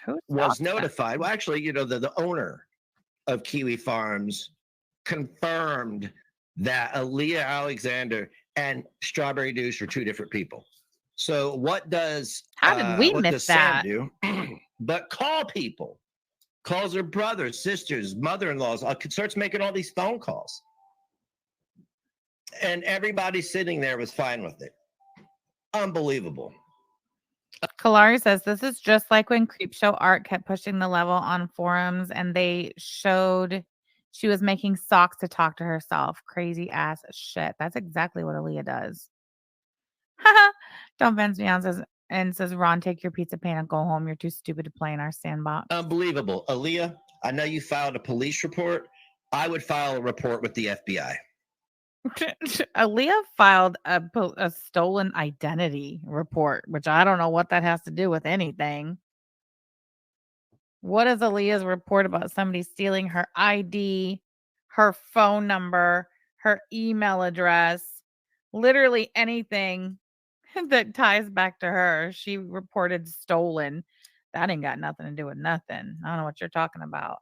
Who was stalks them? notified. Well, actually, the owner of Kiwi Farms confirmed that Aaliyah Alexander and Strawberry Douche are 2 different people. So what does How did we what miss does Sam that? do? But call people, calls her brothers, sisters, mother-in-laws, starts making all these phone calls, and everybody sitting there was fine with it. Unbelievable. Kalari says this is just like when Creepshow Art kept pushing the level on forums and they showed she was making socks to talk to herself. Crazy ass shit. That's exactly what Aaliyah does. Don't fence me on says Ron, take your pizza pan and go home. You're too stupid to play in our sandbox. Unbelievable. Aaliyah, I know you filed a police report. I would file a report with the FBI. Aaliyah filed a stolen identity report, which I don't know what that has to do with anything. What is Aaliyah's report about somebody stealing her ID, her phone number, her email address, literally anything that ties back to her? She reported stolen. That ain't got nothing to do with nothing. I don't know what you're talking about.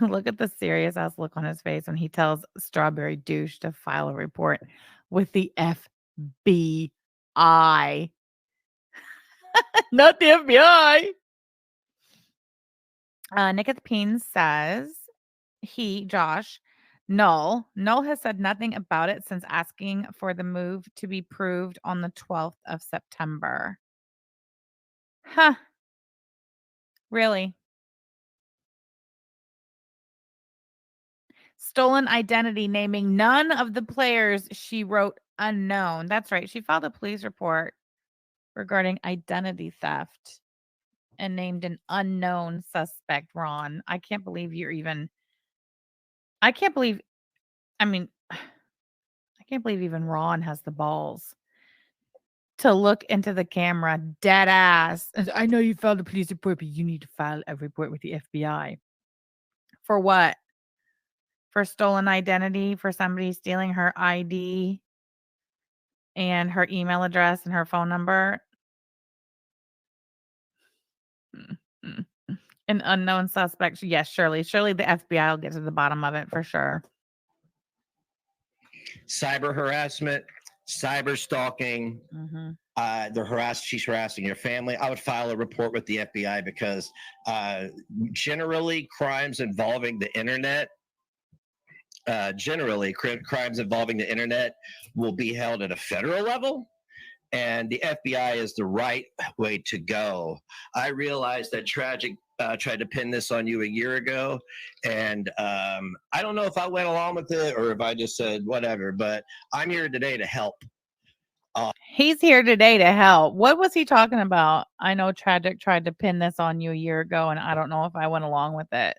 Look at the serious ass look on his face when he tells Strawberry Douche to file a report with the FBI. Not the FBI. Nicotine says Josh, Null has said nothing about it since asking for the move to be proved on the 12th of September. Huh. Really? Stolen identity naming none of the players she wrote unknown. That's right. She filed a police report regarding identity theft and named an unknown suspect, Ron. I can't believe I mean, I can't believe even Ron has the balls to look into the camera dead ass. And I know you filed a police report, but you need to file a report with the FBI. For what? For stolen identity, for somebody stealing her ID and her email address and her phone number. An unknown suspect. Yes, surely the FBI will get to the bottom of it for sure. Cyber harassment, cyber stalking. She's harassing your family. I would file a report with the FBI because generally crimes involving the internet will be held at a federal level, and the FBI is the right way to go. I realized that Tragic tried to pin this on you a year ago, and I don't know if I went along with it or if I just said whatever, but I'm here today to help. He's here today to help. What was he talking about? I know Tragic tried to pin this on you a year ago, and I don't know if I went along with it.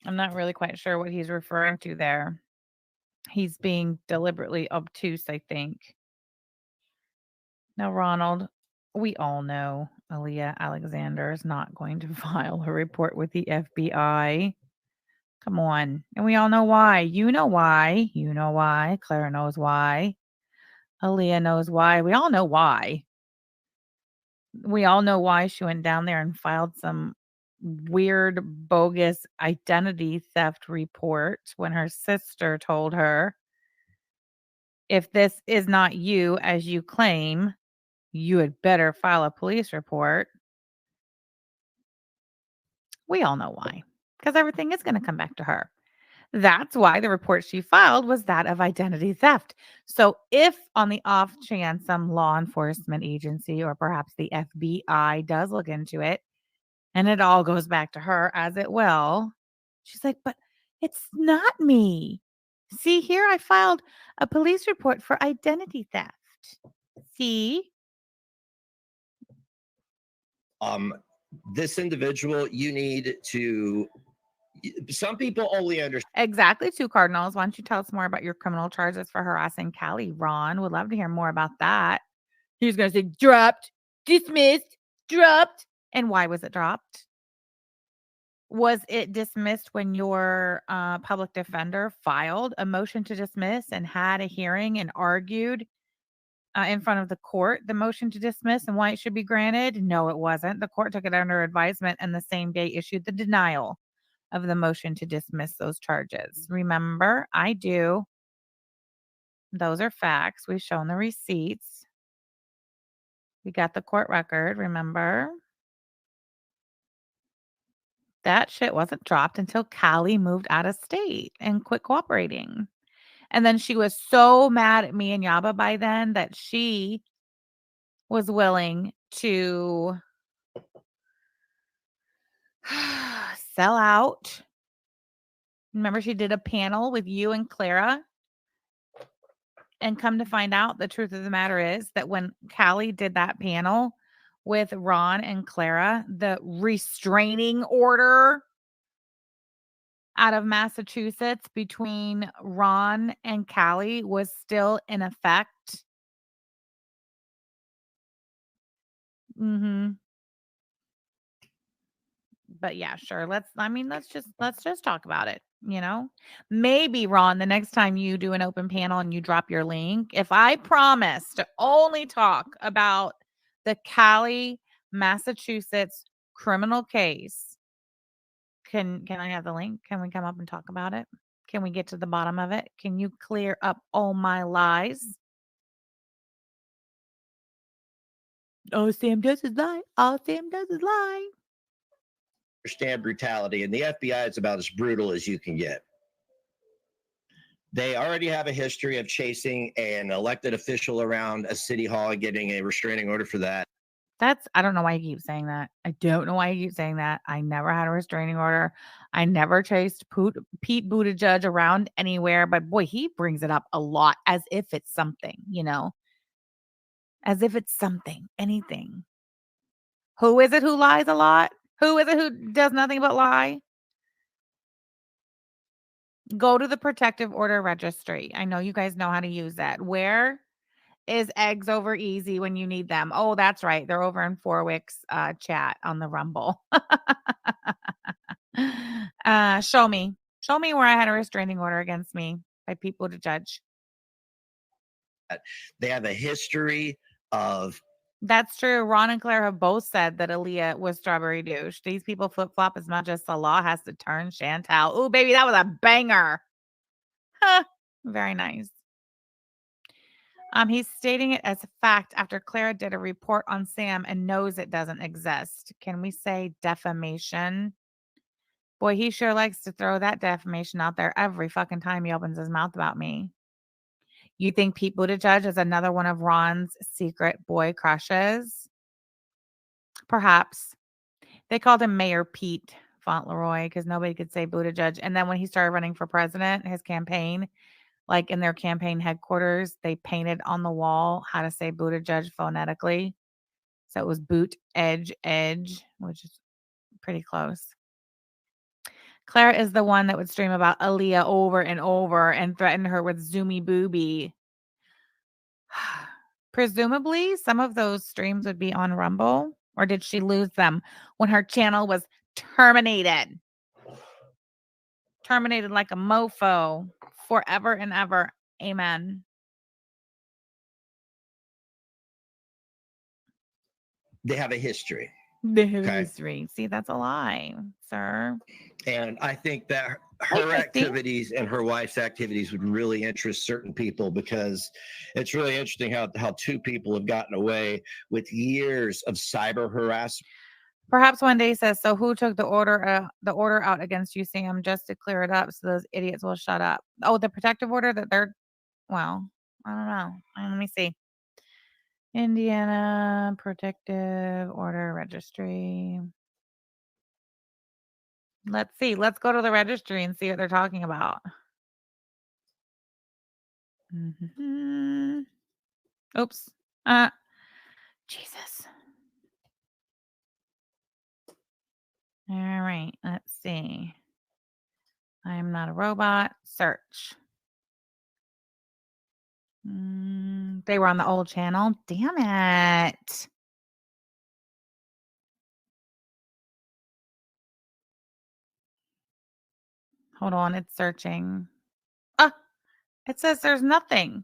I'm not really quite sure what he's referring to there. He's being deliberately obtuse, I think. Now, Ronald, we all know Aaliyah Alexander is not going to file a report with the FBI. Come on. And we all know why. You know why. You know why. Clara knows why. Aaliyah knows why. We all know why. We all know why she went down there and filed some weird, bogus identity theft report when her sister told her, if this is not you as you claim, you had better file a police report. We all know why, because everything is going to come back to her. That's why the report she filed was that of identity theft. So, if on the off chance some law enforcement agency or perhaps the FBI does look into it and it all goes back to her, as it will, she's like, but it's not me. See, here I filed a police report for identity theft. See? This individual, you need to. Some people only understand. Exactly, two cardinals. Why don't you tell us more about your criminal charges for harassing Callie, Ron? Would love to hear more about that. He's going to say dropped, dismissed, dropped. And why was it dropped? Was it dismissed when your public defender filed a motion to dismiss and had a hearing and argued in front of the court the motion to dismiss and why it should be granted? No, it wasn't. The court took it under advisement and the same day issued the denial of the motion to dismiss those charges. Remember, I do. Those are facts. We've shown the receipts. We got the court record, remember? That shit wasn't dropped until Callie moved out of state and quit cooperating. And then she was so mad at me and Yaba by then that she was willing to sell out. Remember, she did a panel with you and Clara. And come to find out, the truth of the matter is that when Callie did that panel with Ron and Clara, the restraining order out of Massachusetts between Ron and Callie was still in effect. But yeah, sure. Let's just talk about it, you know? Maybe, Ron, the next time you do an open panel and you drop your link, if I promise to only talk about the Callie, Massachusetts criminal case, can I have the link? Can we come up and talk about it? Can we get to the bottom of it? Can you clear up all my lies? All Sam does is lie. All Sam does is lie. Understand brutality, and the FBI is about as brutal as you can get. They already have a history of chasing an elected official around a city hall and getting a restraining order for that. I don't know why you keep saying that. I don't know why you keep saying that. I never had a restraining order. I never chased Pete Buttigieg around anywhere, but boy, he brings it up a lot as if it's something, you know, as if it's something, anything. Who is it who lies a lot? Who is it who does nothing but lie? Go to the protective order registry. I know you guys know how to use that. Where is eggs over easy when you need them? Oh, that's right. They're over in Forwick's chat on the Rumble. Show me where I had a restraining order against me by people to judge. They have a history of. That's true. Ron and Claire have both said that Alia was strawberry douche. These people flip flop as much as the law has to turn Chantal. Ooh, baby, that was a banger. Huh. Very nice. He's stating it as a fact after Clara did a report on Sam and knows it doesn't exist. Can we say defamation? Boy, he sure likes to throw that defamation out there every fucking time he opens his mouth about me. You think Pete Buttigieg is another one of Ron's secret boy crushes? Perhaps. They called him Mayor Pete Fauntleroy because nobody could say Buttigieg. And then when he started running for president, his campaign, like in their campaign headquarters, they painted on the wall how to say Buttigieg phonetically. So it was boot, edge, which is pretty close. Claire is the one that would stream about Alia over and over and threaten her with Zoomy Booby. Presumably, some of those streams would be on Rumble, or did she lose them when her channel was terminated? Terminated like a mofo forever and ever. Amen. They have a history. The history. See, that's a lie, sir. And I think that Hey, her Christy. activities and her wife's activities would really interest certain people, because it's really interesting how two people have gotten away with years of cyber harassment. Perhaps one day says, so who took the order out against you, Sam, just to clear it up so those idiots will shut up? Oh, the protective order that they're, well, I don't know. Let me see. Indiana Protective Order Registry. Let's see. Let's go to the registry and see what they're talking about. Oops. Jesus. All right. Let's see. I am not a robot. Search. They were on the old channel. Damn it. Hold on. It's searching. It says there's nothing.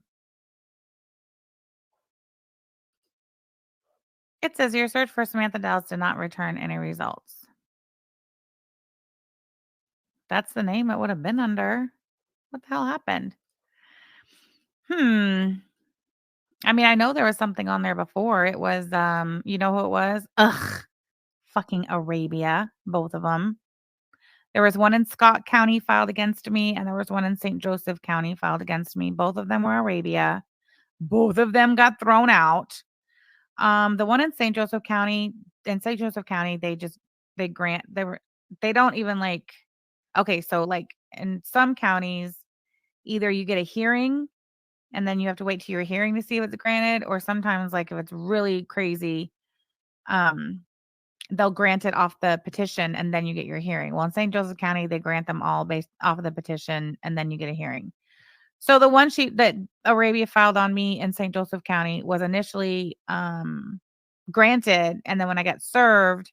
It says your search for Samantha Dowles did not return any results. That's the name it would have been under. What the hell happened? I mean, I know there was something on there before. It was, you know who it was? Ugh. Fucking Arabia. Both of them. There was one in Scott County filed against me, and there was one in St. Joseph County filed against me. Both of them were Arabia. Both of them got thrown out. The one in St. Joseph County, they don't even like, okay, so like in some counties, either you get a hearing and then you have to wait till your hearing to see if it's granted, or sometimes like if it's really crazy, they'll grant it off the petition and then you get your hearing. Well, in St. Joseph County, they grant them all based off of the petition and then you get a hearing. So the one sheet that Arabia filed on me in St. Joseph County was initially granted, and then when I got served,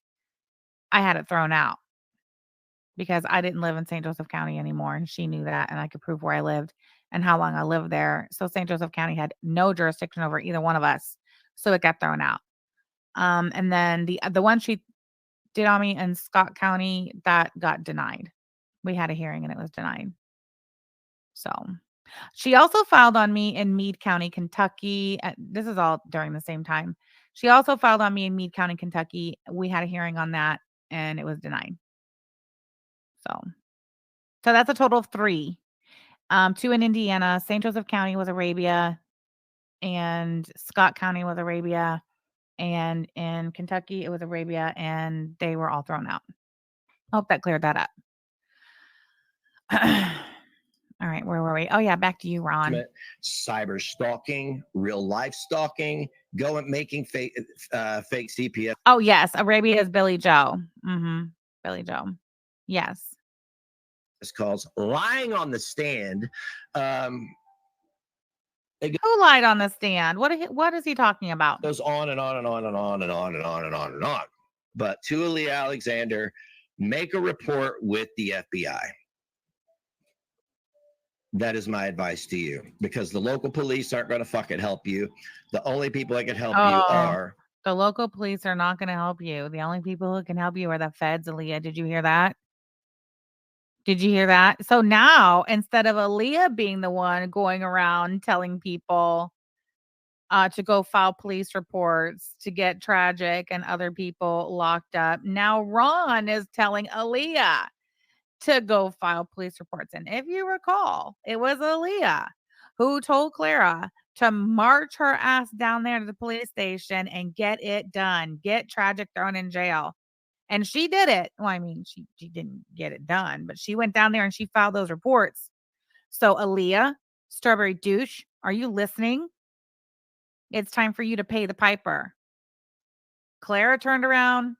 I had it thrown out because I didn't live in St. Joseph County anymore, and she knew that, and I could prove where I lived and how long I lived there. So St. Joseph County had no jurisdiction over either one of us, so it got thrown out. And then the one she did on me in Scott County, that got denied. We had a hearing and it was denied. So she also filed on me in Meade County, Kentucky. This is all during the same time. She also filed on me in Meade County, Kentucky. We had a hearing on that and it was denied. So that's a total of 3. 2 in Indiana. St. Joseph County was Arabia and Scott County was Arabia. And in Kentucky, it was Arabia, and they were all thrown out. Hope that cleared that up. All right, where were we? Oh, yeah, back to you, Ron. Cyber stalking, real life stalking, making fake CPS. Oh, yes, Arabia is Billy Joe. Billy Joe. Yes. Calls, lying on the stand. Who lied on the stand? What is he talking about? Goes on and on and on and on and on and on and on and on. But to Alia Alexander, make a report with the FBI. That is my advice to you, because the local police aren't going to fucking help you. The only people that can help you are... The local police are not going to help you. The only people who can help you are the feds, Alia. Did you hear that? Did you hear that? So now, instead of Alia being the one going around telling people to go file police reports to get Tragic and other people locked up, now Ron is telling Alia to go file police reports. And if you recall, it was Alia who told Clara to march her ass down there to the police station and get it done, get Tragic thrown in jail. And she did it. Well, I mean, she didn't get it done, but she went down there and she filed those reports. So Alia, Strawberry Douche, are you listening? It's time for you to pay the piper. Clara turned around,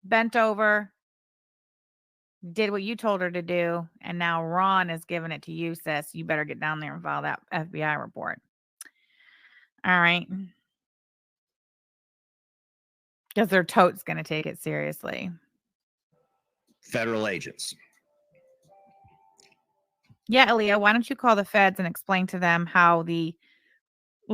bent over, did what you told her to do, and now Ron is giving it to you, sis. You better get down there and file that FBI report. All right. Because their tote's going to take it seriously. Federal agents. Yeah, Alia, why don't you call the feds and explain to them how the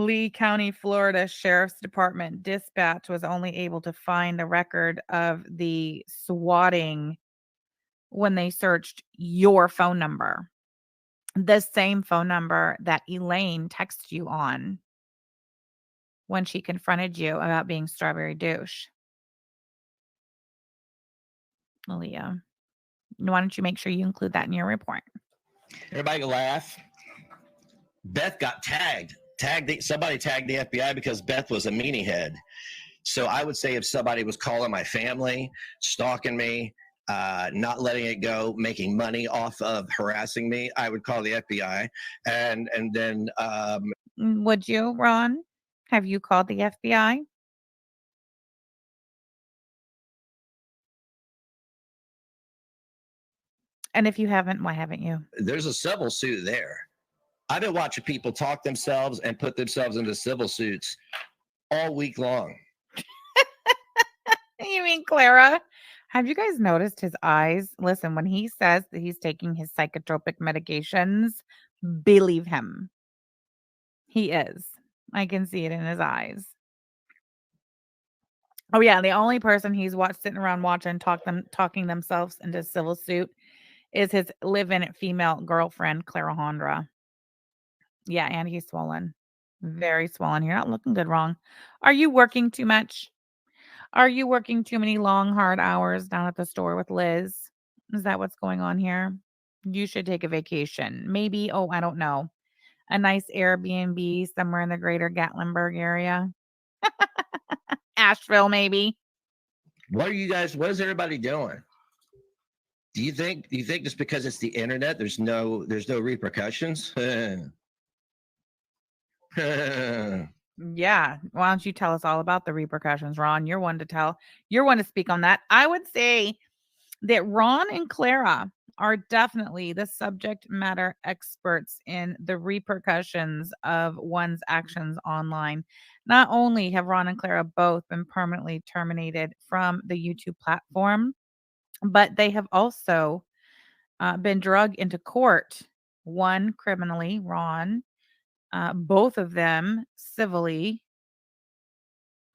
Lee County, Florida Sheriff's Department dispatch was only able to find a record of the swatting when they searched your phone number. The same phone number that Elaine texted you on when she confronted you about being Strawberry Douche. Alia, why don't you make sure you include that in your report? Everybody can laugh. Beth got tagged. Somebody tagged the FBI because Beth was a meanie head. So I would say if somebody was calling my family, stalking me, not letting it go, making money off of harassing me, I would call the FBI. And then Would you, Ron? Have you called the FBI? And if you haven't, why haven't you? there's a civil suit there. I've been watching people talk themselves and put themselves into civil suits all week long. You mean Clara? Have you guys noticed his eyes? Listen, when he says that he's taking his psychotropic medications, believe him. He is. I can see it in his eyes. Oh yeah, the only person he's sitting around watching talking themselves into civil suit is his live-in female girlfriend, Clara Hondra. Yeah, and he's swollen. Very swollen. You're not looking good, Wrong. Are you working too much? Are you working too many long, hard hours down at the store with Liz? Is that what's going on here? You should take a vacation. Maybe, oh, I don't know, a nice Airbnb somewhere in the greater Gatlinburg area. Asheville, maybe. What is everybody doing? Do you think just because it's the internet, there's no repercussions? Yeah. Why don't you tell us all about the repercussions, Ron? You're one to speak on that. I would say that Ron and Clara are definitely the subject matter experts in the repercussions of one's actions online. Not only have Ron and Clara both been permanently terminated from the YouTube platform, but they have also been dragged into court. One criminally, Ron, both of them civilly,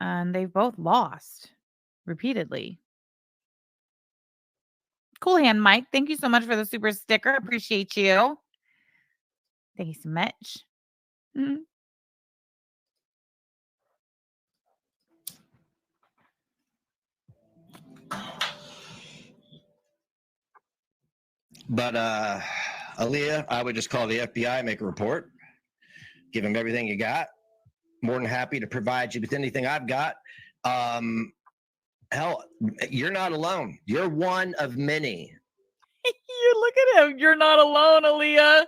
and they've both lost repeatedly. Cool hand, Mike. Thank you so much for the super sticker. Appreciate you. Thank you so much. Mhm. But Aaliyah, I would just call the FBI, make a report, give them everything you got. More than happy to provide you with anything I've got. Hell, you're not alone. You're one of many. You look at him. You're not alone, Aaliyah.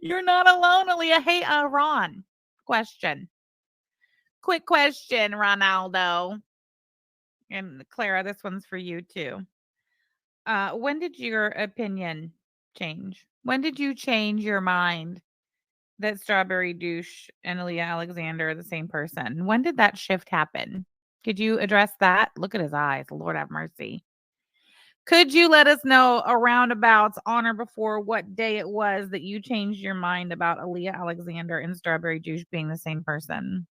You're not alone, Aaliyah. Hey, Ron. Question. Quick question, Ronaldo. And Clara, this one's for you too. When did your opinion change? When did you change your mind that Strawberry Douche and Aaliyah Alexander are the same person? When did that shift happen? Could you address that? Look at his eyes. Lord have mercy. Could you let us know a roundabouts on or before what day it was that you changed your mind about Aaliyah Alexander and Strawberry Douche being the same person?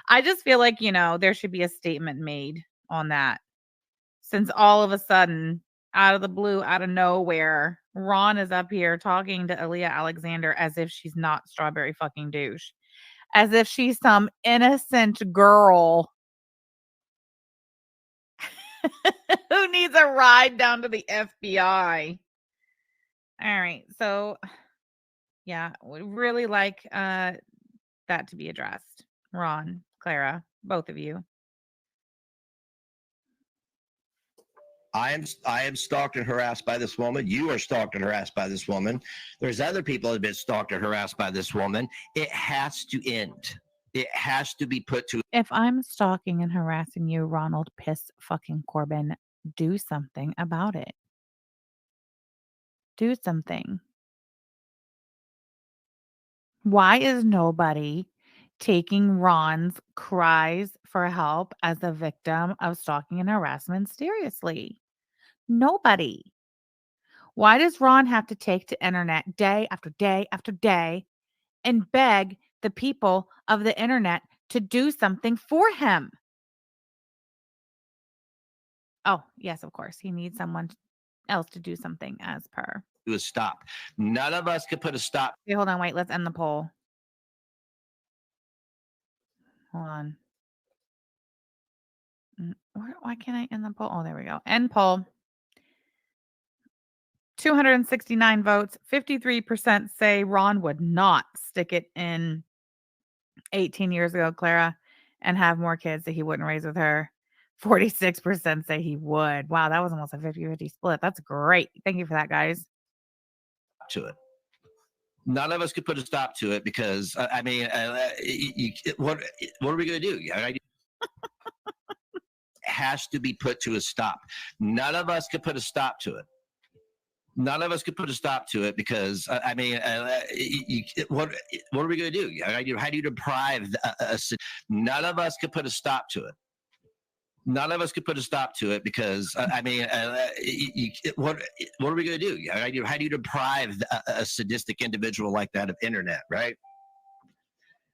I just feel like, there should be a statement made on that. Since all of a sudden, out of the blue, out of nowhere, Ron is up here talking to Aaliyah Alexander as if she's not Strawberry fucking Douche. As if she's some innocent girl who needs a ride down to the FBI. All right. So, yeah, would really like that to be addressed. Ron, Clara, both of you. I am stalked and harassed by this woman. You are stalked and harassed by this woman. There's other people that have been stalked and harassed by this woman. It has to end. It has to be put to. If I'm stalking and harassing you, Ronald Piss fucking Corbin, do something about it. Do something. Why is nobody taking Ron's cries for help as a victim of stalking and harassment seriously? Nobody. Why does Ron have to take to internet day after day after day and beg the people of the internet to do something for him. Oh, yes, of course. He needs someone else to do something as per. To a stop. None of us could put a stop. Okay, hold on. Wait, let's end the poll. Hold on. Why can't I end the poll? Oh, there we go. End poll. 269 votes. 53% say Ron would not stick it in 18 years ago, Clara, and have more kids that he wouldn't raise with her. 46% say he would. Wow, that was almost a 50-50 split. That's great. Thank you for that, guys. To it. None of us could put a stop to it because, what are we going to do? Has to be put to a stop. None of us could put a stop to it. None of us could put a stop to it because, what are we going to do? How do you deprive none of us could put a stop to it. None of us could put a stop to it because, what are we going to do? How do you deprive a sadistic individual like that of internet, right?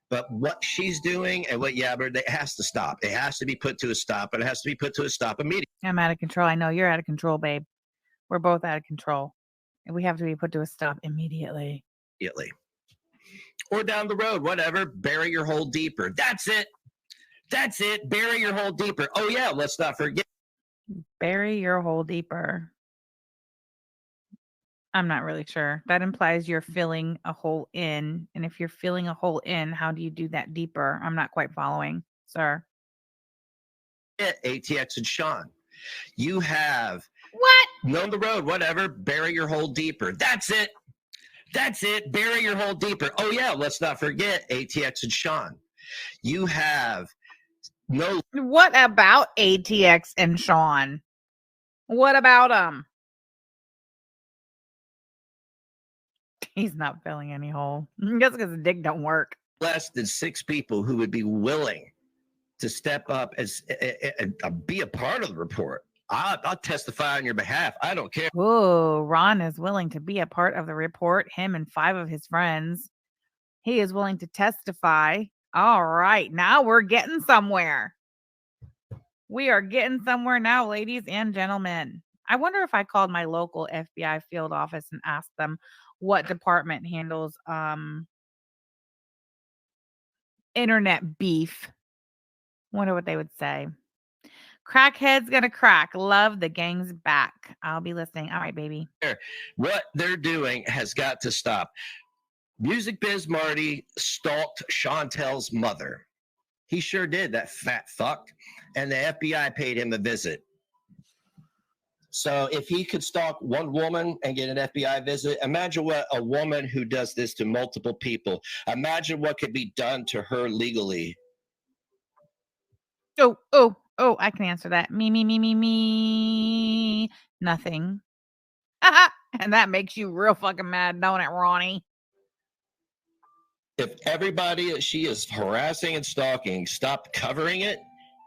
But what she's doing and what Yabber, it has to stop. It has to be put to a stop, and it has to be put to a stop immediately. I'm out of control. I know you're out of control, babe. We're both out of control. And we have to be put to a stop immediately. Or down the road, whatever. Bury your hole deeper. That's it. That's it. Bury your hole deeper. Oh, yeah. Let's not forget. Bury your hole deeper. I'm not really sure. That implies you're filling a hole in. And if you're filling a hole in, how do you do that deeper? I'm not quite following, sir. ATX and Sean. You have what? Known the road, whatever. Bury your hole deeper. That's it. That's it. Bury your hole deeper. Oh, yeah. Let's not forget ATX and Sean. You have no. What about ATX and Sean? What about them? He's not filling any hole. I guess because the dick don't work. Less than 6 people who would be willing to step up and be a part of the report. I'll testify on your behalf. I don't care. Whoa, Ron is willing to be a part of the report. Him and 5 of his friends. He is willing to testify. All right, now we're getting somewhere. We are getting somewhere now, ladies and gentlemen. I wonder if I called my local FBI field office and asked them what department handles internet beef. Wonder what they would say. Crackhead's gonna crack. Love the gang's back. I'll be listening. All right, baby. What they're doing has got to stop. Music Biz Marty stalked Chantel's mother. He sure did, that fat fuck. And the FBI paid him a visit. So if he could stalk one woman and get an FBI visit, imagine what a woman who does this to multiple people, imagine what could be done to her legally. Oh, I can answer that. Me. Nothing. And that makes you real fucking mad, don't it, Ronnie? If everybody that she is harassing and stalking stopped covering it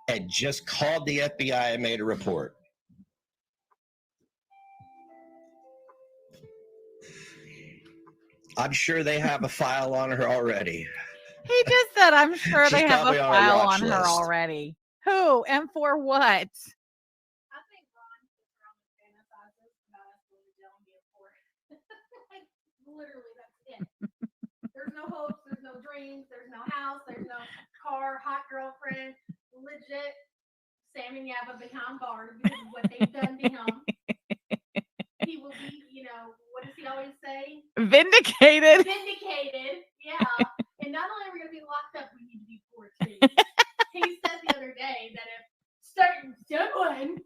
and just called the FBI and made a report. I'm sure they have a file on her already. He just said, I'm sure they have a probably on a file watch on her list. already. Who and for what? I think Ron sits around and fantasizes about us going to jail and being poor. Like, literally, that's it. There's no hopes, there's no dreams, there's no house, there's no car, hot girlfriend, legit Sam and Yabba behind bars because of what they've done to him. He will be, what does he always say? Vindicated. Vindicated, yeah. And not only are we going to be locked up, we need to be poor too. He said the other day that if certain someone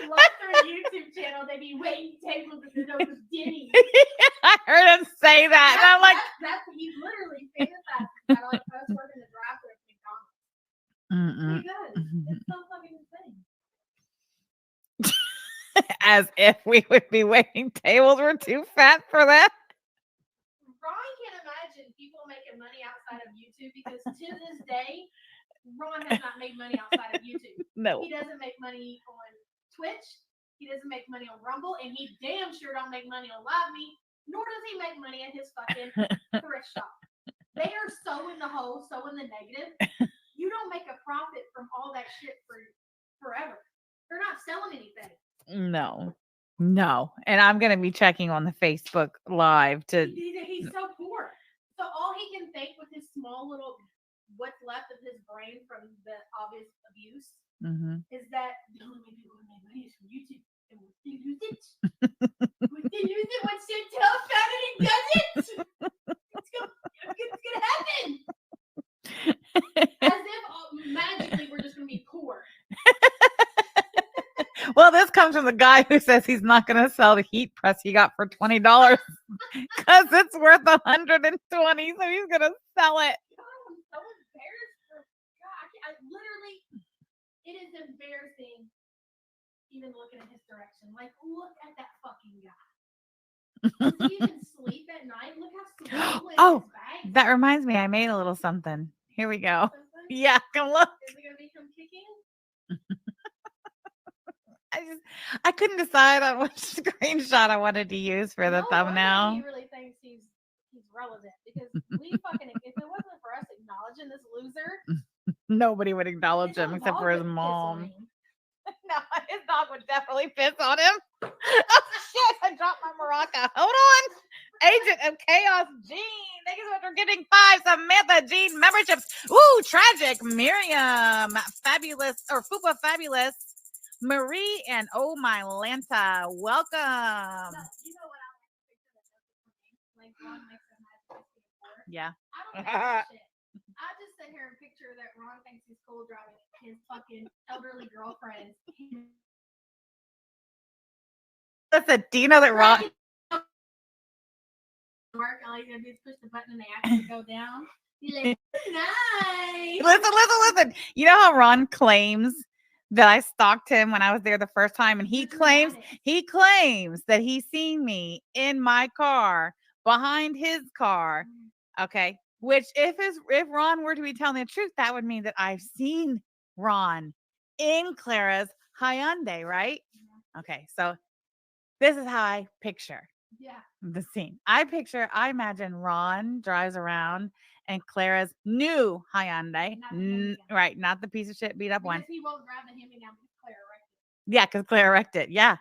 lost their YouTube channel, they'd be waiting tables at the Nova Denny. I heard him say that. And I'm like, that's he's literally fantasizing about like us working the drive-thru at McDonald's. He does. It's so fucking insane. as if we would be waiting tables. We're too fat for that. Ron can't imagine people making money outside of YouTube because to this day, Ron has not made money outside of YouTube. No. He doesn't make money on Twitch. He doesn't make money on Rumble, and he damn sure don't make money on Live Me, nor does he make money at his fucking thrift shop. They are so in the hole, so in the negative. You don't make a profit from all that shit for forever. They're not selling anything. No. And I'm going to be checking on the Facebook Live to. He's so poor. So all he can think with his small little, what's left of his brain from the obvious abuse, is that the only way people make money is from YouTube. And once they lose it, once Chantel found it and does it, it's gonna happen. As if magically we're just gonna be poor. Well, this comes from the guy who says he's not going to sell the heat press he got for $20 because it's worth $120, so he's going to sell it. God, I'm so embarrassed. God, I literally, it is embarrassing even looking at his direction. Like, look at that fucking guy. Does he even sleep at night? Look how swollen his bag. That reminds me, I made a little something. Here we go. Something? Yeah, come look. Is it going to become kicking? I couldn't decide on which screenshot I wanted to use for the thumbnail. He really thinks he's relevant because we fucking, if it wasn't for us acknowledging this loser, nobody would acknowledge him except for his mom. No, his dog would definitely piss on him. Oh shit, I dropped my maraca. Hold on. Agent of Chaos Jean. Thank you so much for getting 5 Samantha Jean memberships. Ooh, tragic. Miriam. Fabulous or Fupa Fabulous. Marie and oh my Lanta, welcome. No, you know what I like Ron makes him have yeah. I don't think that shit. I just sit here and picture that Ron thinks he's cool driving his fucking elderly girlfriend. Listen, do you know that Ron Mark, all he's gonna do is push the button and they actually go down. He's like, nice. Listen. You know how Ron claims that I stalked him when I was there the first time, and he claims that he's seen me in my car behind his car. Okay, which if Ron were to be telling the truth, that would mean that I've seen Ron in Clara's Hyundai, right? Okay, so this is how I picture the scene. I imagine Ron drives around and Clara's new Hyundai, right? Not the piece of shit beat up one. He won't drive the hand-me-down because Clara wrecked it. Yeah, because Clara wrecked it. Yeah.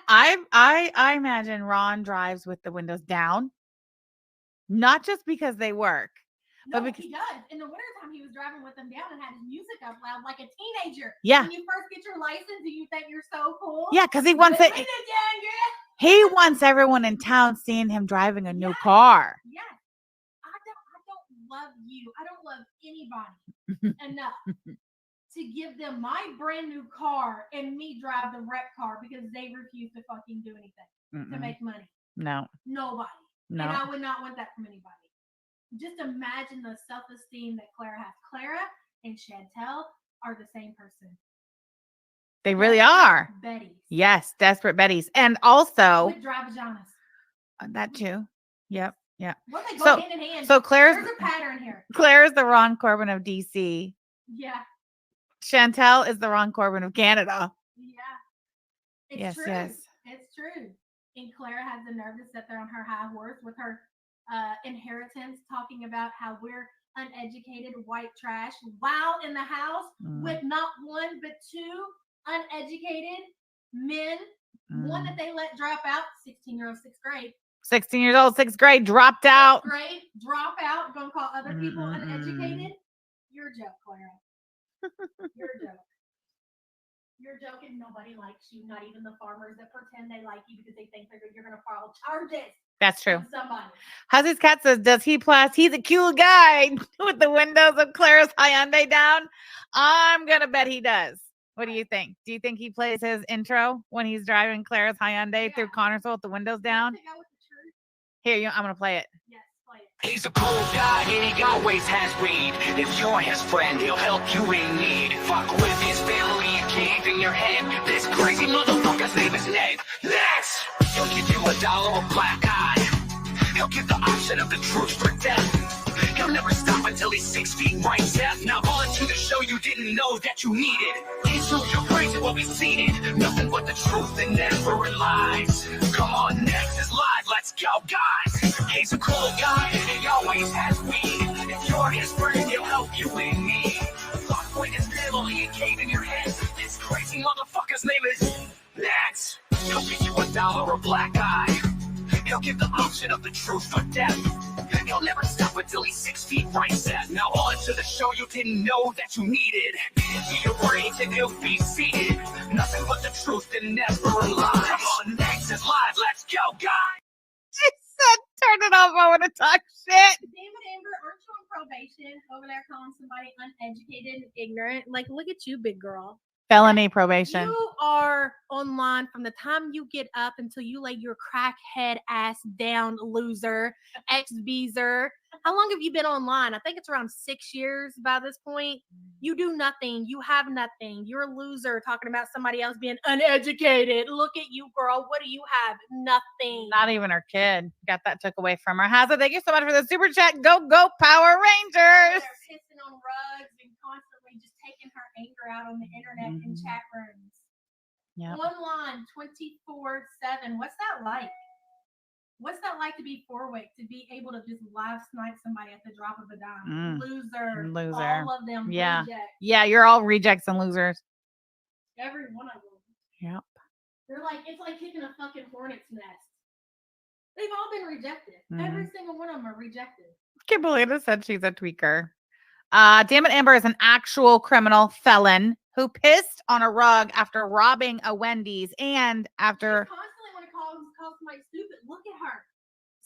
I imagine Ron drives with the windows down, not just because they work, but because he does. In the wintertime, he was driving with them down and had his music up loud like a teenager. Yeah. When you first get your license and you think you're so cool. Yeah, because he wants it. He wants everyone in town seeing him driving a new car. Yes. I don't love you. I don't love anybody enough to give them my brand new car and me drive the wreck car because they refuse to fucking do anything to make money. No. Nobody. No. And I would not want that from anybody. Just imagine the self-esteem that Clara has. Clara and Chantel are the same person. They really are. Betties. Yes, desperate Betties. And also with dry vaginas. That too. Yep. Yeah. Well, they go hand in hand. So there's a pattern here. Claire's the Ron Corbin of DC. Yeah. Chantel is the Ron Corbin of Canada. Yeah. It's true. Yes. It's true. And Clara has the nerve to sit there on her high horse with her inheritance, talking about how we're uneducated white trash while in the house with not one but 2 uneducated men. One that they let drop out, 16-year-old, 6th grade. 16 years old, 6th grade, dropped out. Grade, drop out, gonna call other people uneducated. You're a joke, Clara. You're a joke. You're joking. Nobody likes you. Not even the farmers that pretend they like you because they think you're gonna file charges. That's true. Somebody. How's cat says, does he plus? He's a cool guy with the windows of Claire's Hyundai down. I'm gonna bet he does. What do you think? Do you think he plays his intro when he's driving Claire's Hyundai through Connersville with the windows down? Here, I'm gonna play it. Yes, play it. He's a cool guy, and he always has weed. If you're his friend, he'll help you in need. Fuck with his family and keep in your head. This crazy motherfucker's name is Ned. Yes! He'll give you $1 or black eye. He'll give the option of the truth for death. He'll never stop until he's 6 feet right step. Now on to the show you didn't know that you needed. He's through your crazy will be seated. Nothing but the truth and never lies. Come on, next is live. Let's go, guys. He's a cool guy and he always has weed. If you're his friend, he'll help you and me. Fuck with his family and cave in your head. This crazy motherfucker's name is Next. He'll give you $1 or a black eye. He'll give the option of the truth or death. He'll never stop until he's 6 feet right set. Now on to the show you didn't know that you needed. Be your brains and he'll be seated. Nothing but the truth and never lies. Come on, Next is live. Let's go, guys. She said, turn it off. I want to talk shit. Damn it, Amber, aren't you on probation over there calling somebody uneducated and ignorant? Like, look at you, big girl. Felony probation. You are online from the time you get up until you lay your crackhead ass down, loser, ex-beezer. How long have you been online? I think it's around 6 years by this point. You do nothing. You have nothing. You're a loser talking about somebody else being uneducated. Look at you, girl. What do you have? Nothing. Not even her kid. Got that took away from her. Hazza, thank you so much for the super chat. Go, go, Power Rangers. They're pissing on rugs and constantly just taking her anger out on the internet in chat rooms. Yeah. Online 24/7. What's that like? What's that like to be Forwick, to be able to just live snipe somebody at the drop of a dime? Loser. Loser. All of them. Yeah. Rejects. Yeah, you're all rejects and losers. Every one of them. Yep. They're like, it's like kicking a fucking hornet's nest. They've all been rejected. Every single one of them are rejected. Kimberly said she's a tweaker. Damn it, Amber is an actual criminal felon who pissed on a rug after robbing a Wendy's and after. She constantly want to call somebody stupid. Look at her.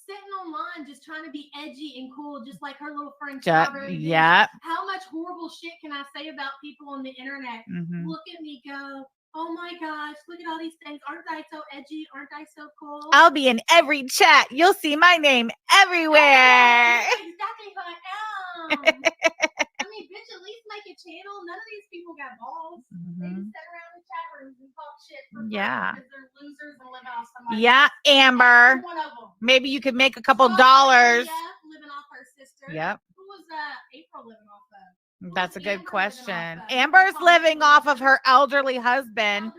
Sitting online just trying to be edgy and cool, just like her little friend Strawberry. Yeah. How much horrible shit can I say about people on the internet? Look at me go. Oh my gosh, look at all these things. Aren't I so edgy? Aren't I so cool? I'll be in every chat. You'll see my name everywhere. That's exactly who I am. I mean, bitch, at least make a channel. None of these people got balls. They just sit around in chat rooms and talk shit for fun because they're losers and live off somebody. Yeah, Amber. Every one of them. Maybe you could make a couple dollars. Living off her sister. Yep. Who was April living off of? That's a good question. Amber's living off of her elderly husband.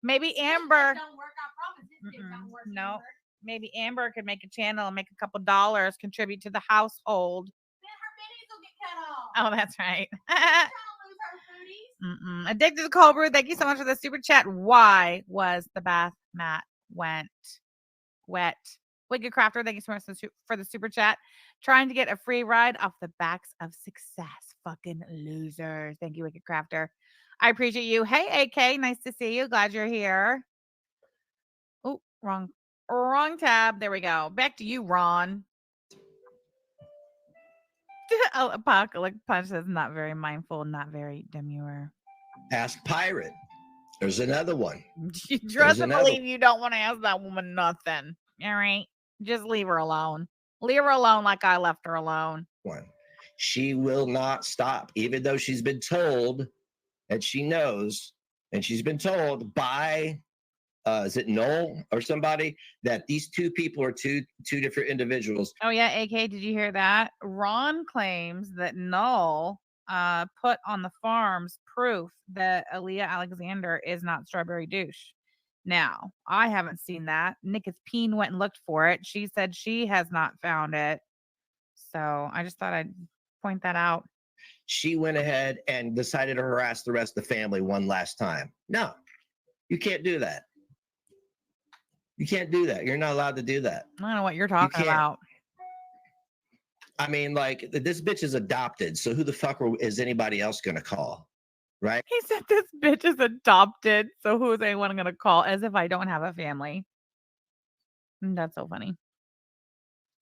Maybe Amber. Don't work, I promise. This shit don't work. No. Maybe Amber could make a channel and make a couple dollars, contribute to the household. Then her bitties will get cut off. Oh, that's right. Trying to lose her booties. Addicted to cold brew. Thank you so much for the super chat. Why was the bath mat wet? Wicked Crafter, thank you so much for the super chat. Trying to get a free ride off the backs of success. Fucking losers. Thank you, Wicked Crafter. I appreciate you. Hey, AK, nice to see you. Glad you're here. Oh, wrong tab. There we go. Back to you, Ron. Apocalypse Punch says not very mindful, not very demure. Ask Pirate. There's another one. You trust and believe you don't want to ask that woman nothing. All right. Just leave her alone. Leave her alone like I left her alone. One. She will not stop, even though she's been told that she knows, and she's been told by is it Noel or somebody that these two people are two different individuals. Oh yeah, AK, did you hear that? Ron claims that Noel put on the farms proof that Alia Alexander is not Strawberry Douche. Now, I haven't seen that. Nicketh Peen went and looked for it. She said she has not found it. So I just thought I'd point that out. She went ahead and decided to harass the rest of the family one last time. No, you can't do that. You can't do that. You're not allowed to do that. I don't know what you're talking about. I mean, like, this bitch is adopted. So who the fuck is anybody else going to call? Right? He said this bitch is adopted. So who is anyone going to call? As if I don't have a family. That's so funny.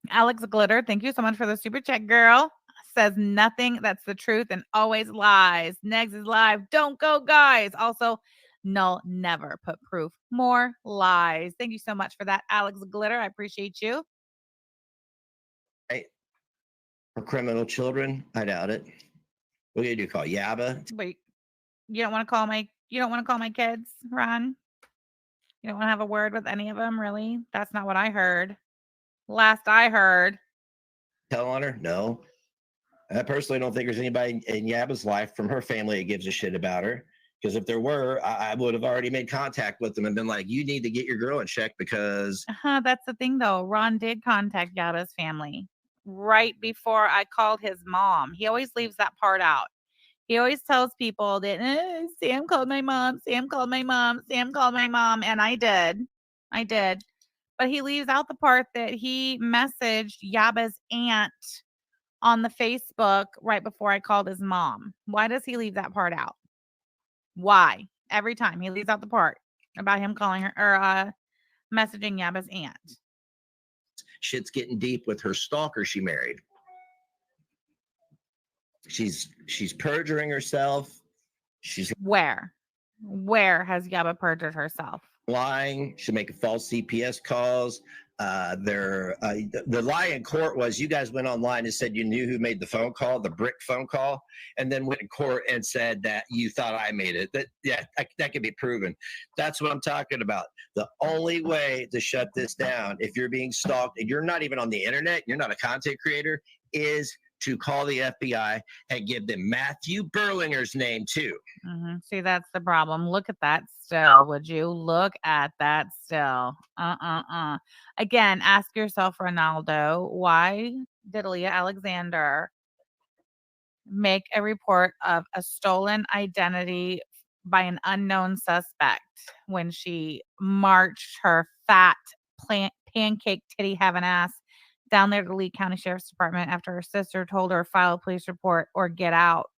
Alex Glitter, thank you so much for the super chat, girl. Says nothing that's the truth and always lies. Negs is live. Don't go, guys. Also, no, never put proof. More lies. Thank you so much for that, Alex Glitter. I appreciate you. Right. For criminal children, I doubt it. What do you do? Call Yabba? Wait, you don't want to call my kids, Ron? You don't want to have a word with any of them, really? That's not what I heard. Last I heard. Tell on her? No. I personally don't think there's anybody in Yaba's life from her family that gives a shit about her. Because if there were, I would have already made contact with them and been like, you need to get your girl in check because That's the thing, though. Ron did contact Yaba's family right before I called his mom. He always leaves that part out. He always tells people that Sam called my mom, Sam called my mom, Sam called my mom, and I did. But he leaves out the part that he messaged Yaba's aunt on the Facebook right before I called his mom. Why does he leave that part out? Why? Every time he leaves out the part about him calling her or messaging Yaba's aunt. shit's getting deep with her stalker she married. She's perjuring herself. She's Where has Yaba perjured herself? lying. She's making false CPS calls. The lie in court was you guys went online and said you knew who made the phone call, the brick phone call, and then went in court and said that you thought I made it. That can be proven. That's what I'm talking about. The only way to shut this down, if you're being stalked and you're not even on the internet, you're not a content creator, is to call the FBI and give them Matthew Berlinger's name too. See, that's the problem. Look at that still, would you? Look at that still. Again, ask yourself, Ronaldo, why did Alia Alexander make a report of a stolen identity by an unknown suspect when she marched her fat pancake titty having ass down there to Lee County Sheriff's Department after her sister told her file a police report or get out?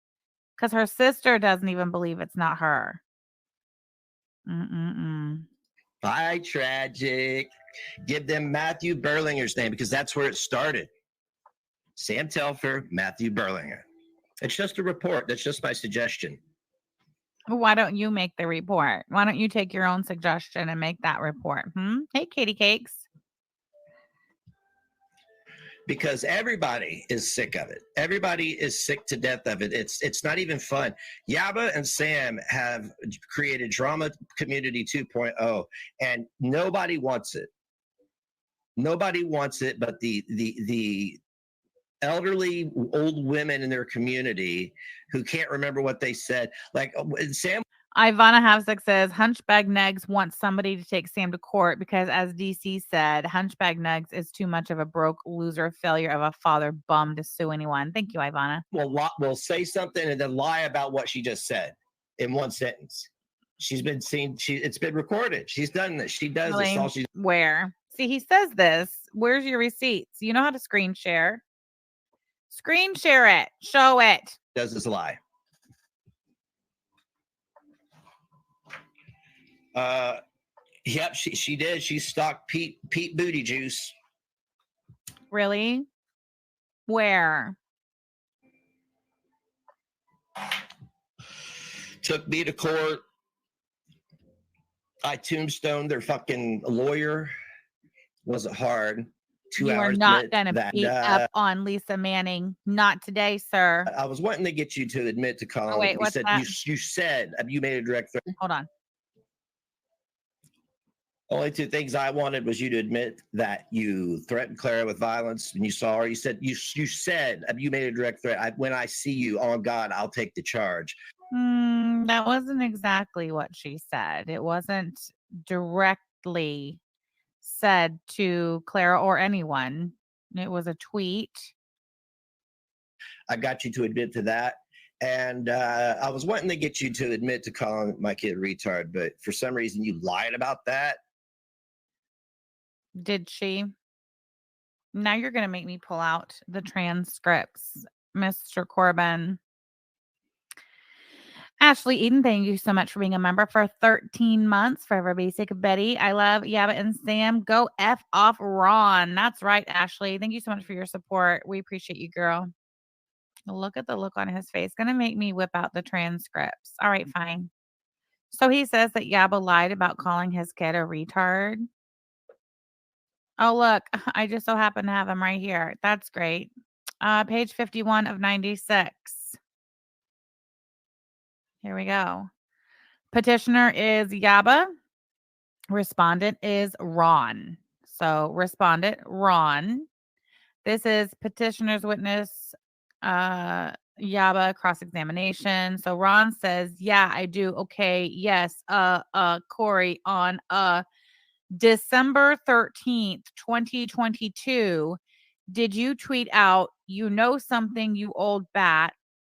Because her sister doesn't even believe it's not her. Hi, tragic. Give them Matthew Berlinger's name because that's where it started. Sam Telfer, Matthew Berlinger. It's just a report. That's just my suggestion. Why don't you make the report? Why don't you take your own suggestion and make that report? Hey, Katie Cakes. Because everybody is sick of it. Everybody is sick to death of it. It's not even fun. Yaba and Sam have created Drama Community 2.0, and nobody wants it. Nobody wants it, but the elderly old women in their community who can't remember what they said. Like Sam. Ivana Havsick says Hunchbag Negs wants somebody to take Sam to court because, as DC said, Hunchbag Negs is too much of a broke loser failure of a father bum to sue anyone. Thank you, Ivana. Well, say something and then lie about what she just said in one sentence. She's been seen. It's been recorded. She's done this. She does Really? this. All she. Where? See, he says this. Where's your receipts? You know how to screen share. Screen share it. Show it. Does this lie? Yep, she did. She stocked Pete Booty Juice. Really? Where? Took me to court. I tombstoned their fucking lawyer. Wasn't hard. 2 hours. You are not gonna beat up on Lisa Manning. Not today, sir. I was wanting to get you to admit to calling. Oh, wait, what's said that? You said you made a direct threat. Hold on. Only two things I wanted was you to admit that you threatened Clara with violence when you saw her. You said you said you made a direct threat. When I see you, on God, I'll take the charge. That wasn't exactly what she said. It wasn't directly said to Clara or anyone. It was a tweet. I got you to admit to that. And I was wanting to get you to admit to calling my kid a retard, but for some reason you lied about that. Did she? Now you're going to make me pull out the transcripts, Mr. Corbin. Ashley Eden, thank you so much for being a member for 13 months. Forever Basic Betty. I love Yaba and Sam. Go F off Ron. That's right, Ashley. Thank you so much for your support. We appreciate you, girl. Look at the look on his face. Going to make me whip out the transcripts. All right, fine. So he says that Yaba lied about calling his kid a retard. Oh, look, I just so happen to have him right here. That's great. Page 51 of 96. Here we go. Petitioner is Yaba. Respondent is Ron. So respondent, Ron. This is petitioner's witness Yaba cross-examination. So Ron says, yeah, I do. Okay. Yes. Corey, on December 13th, 2022, did you tweet out, you know something, you old bat,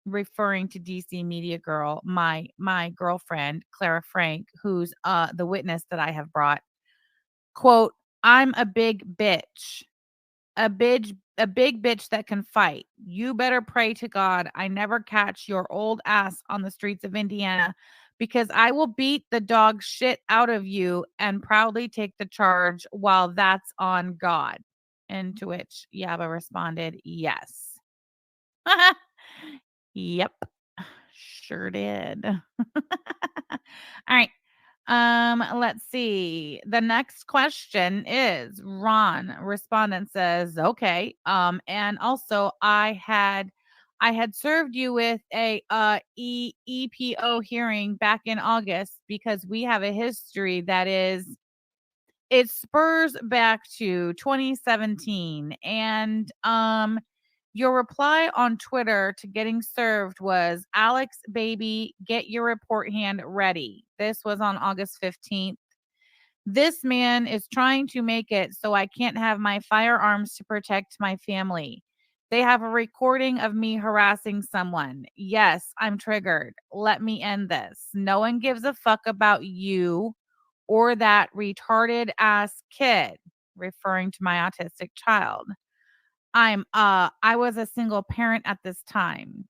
referring to DC Media Girl, my girlfriend, Clara Frank, who's the witness that I have brought. Quote, I'm a big bitch. A big bitch that can fight. You better pray to God I never catch your old ass on the streets of Indiana, because I will beat the dog shit out of you and proudly take the charge while that's on God. And to which Yaba responded, yes. Yep. Sure did. All right. Let's see. The next question is Ron. Respondent says, okay. And also I had served you with a EPO hearing back in August, because we have a history that is, it spurs back to 2017. And your reply on Twitter to getting served was, Alex, baby, get your report hand ready. This was on August 15th. This man is trying to make it so I can't have my firearms to protect my family. They have a recording of me harassing someone. Yes, I'm triggered. Let me end this. No one gives a fuck about you or that retarded ass kid, referring to my autistic child. I was a single parent at this time.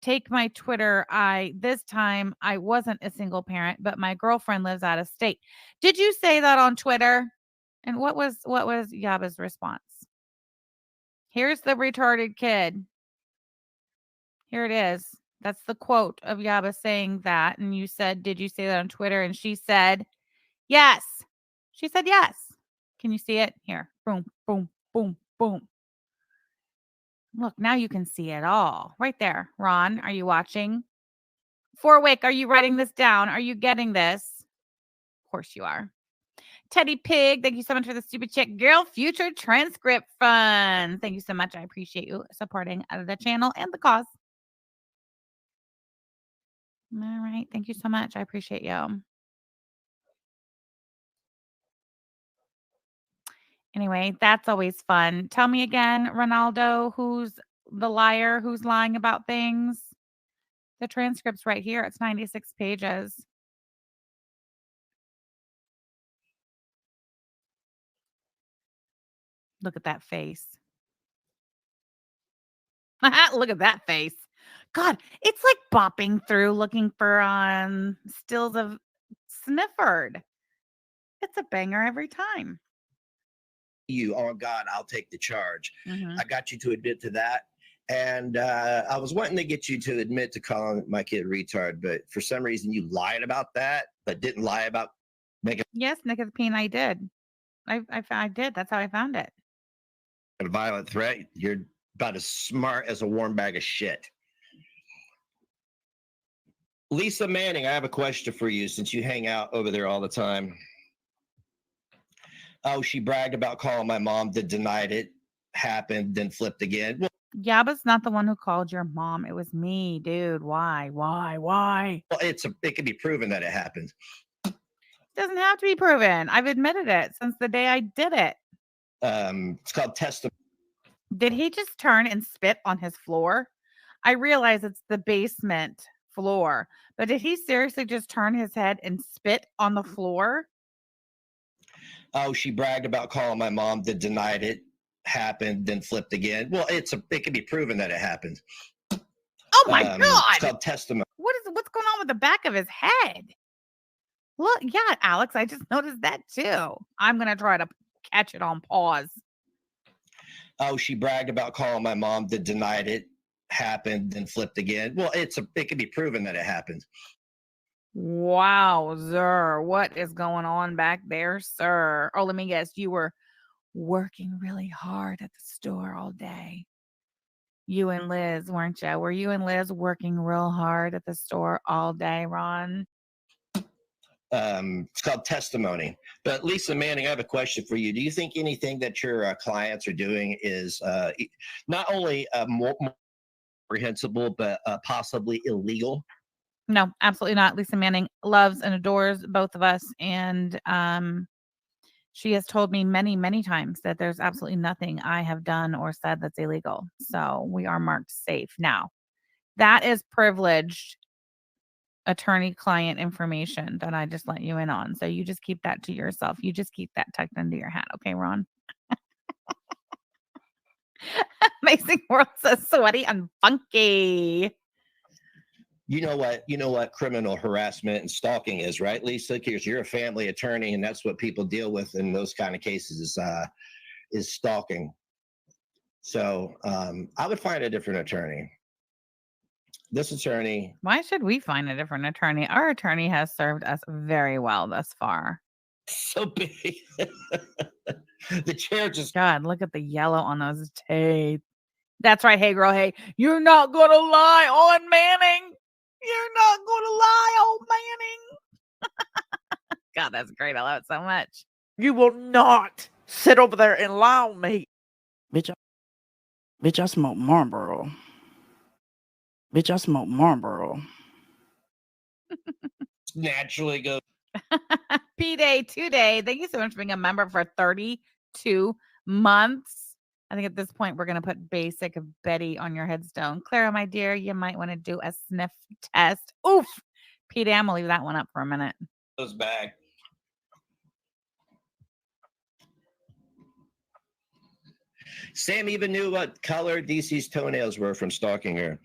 Take my Twitter. This time I wasn't a single parent, but my girlfriend lives out of state. Did you say that on Twitter? And what was Yaba's response? Here's the retarded kid. Here it is. That's the quote of Yaba saying that. And you said, did you say that on Twitter? And she said, yes. She said yes. Can you see it? Here. Boom, boom, boom, boom. Look, now you can see it all. Right there. Ron, are you watching? Forwick, are you writing this down? Are you getting this? Of course you are. Teddy Pig, thank you so much for the stupid chick girl future transcript fund. Thank you so much. I appreciate you supporting the channel and the cause. All right. Thank you so much. I appreciate you. Anyway, that's always fun. Tell me again, Ronaldo, who's the liar, who's lying about things? The transcript's right here. It's 96 pages. Look at that face. Look at that face. God, it's like bopping through looking for stills of Snifford. It's a banger every time. You, oh God, I'll take the charge. Mhm. I got you to admit to that. And I was wanting to get you to admit to calling my kid retard, but for some reason you lied about that, but didn't lie about making Yes, nicotine, I did. I did. That's how I found it. a violent threat. You're about as smart as a warm bag of shit. Lisa Manning, I have a question for you since you hang out over there all the time. Oh, she bragged about calling my mom, then denied it, happened, then flipped again. Well, Yaba's not the one who called your mom. It was me, dude. Why? it can be proven that it happened. It doesn't have to be proven. I've admitted it since the day I did it. It's called testimony. Did he just turn and spit on his floor? I realize it's the basement floor, but did he seriously just turn his head and spit on the floor? Oh, she bragged about calling my mom, then denied it, happened, then flipped again. Well, it can be proven that it happened. Oh my God. It's called testimony. What's going on with the back of his head? Look, yeah, Alex, I just noticed that too. I'm going to try to catch it on pause. Oh, she bragged about calling my mom, then denied it, happened, then flipped again. Well, it can be proven that it happened. Wow, sir. What is going on back there, sir? Oh, let me guess. You were working really hard at the store all day. You and Liz, weren't you? Were you and Liz working real hard at the store all day, Ron? It's called testimony. But Lisa Manning, I have a question for you. Do you think anything that your clients are doing is not only more reprehensible, but possibly illegal? No, absolutely not. Lisa Manning loves and adores both of us, and she has told me many, many times that there's absolutely nothing I have done or said that's illegal. So we are marked safe. Now, that is privileged attorney-client information that I just let you in on. So you just keep that to yourself. You just keep that tucked under your hat, okay, Ron? Amazing World says sweaty and funky. You know what criminal harassment and stalking is, right, Lisa? Because you're a family attorney, and that's what people deal with in those kind of cases is stalking. So I would find a different attorney. This attorney. Why should we find a different attorney? Our attorney has served us very well thus far. So big. The chair just. God, look at the yellow on those teeth. That's right. Hey, girl. Hey, you're not going to lie on Manning. You're not going to lie on Manning. God, that's great. I love it so much. You will not sit over there and lie on me. Bitch, I smoke Marlboro. Bitch, I smoke Marlboro. Naturally go. P-Day today. Thank you so much for being a member for 32 months. I think at this point, we're going to put basic Betty on your headstone. Clara, my dear, you might want to do a sniff test. Oof. P-Day, I'm going to leave that one up for a minute. Goes back. Sam even knew what color DC's toenails were from stalking her.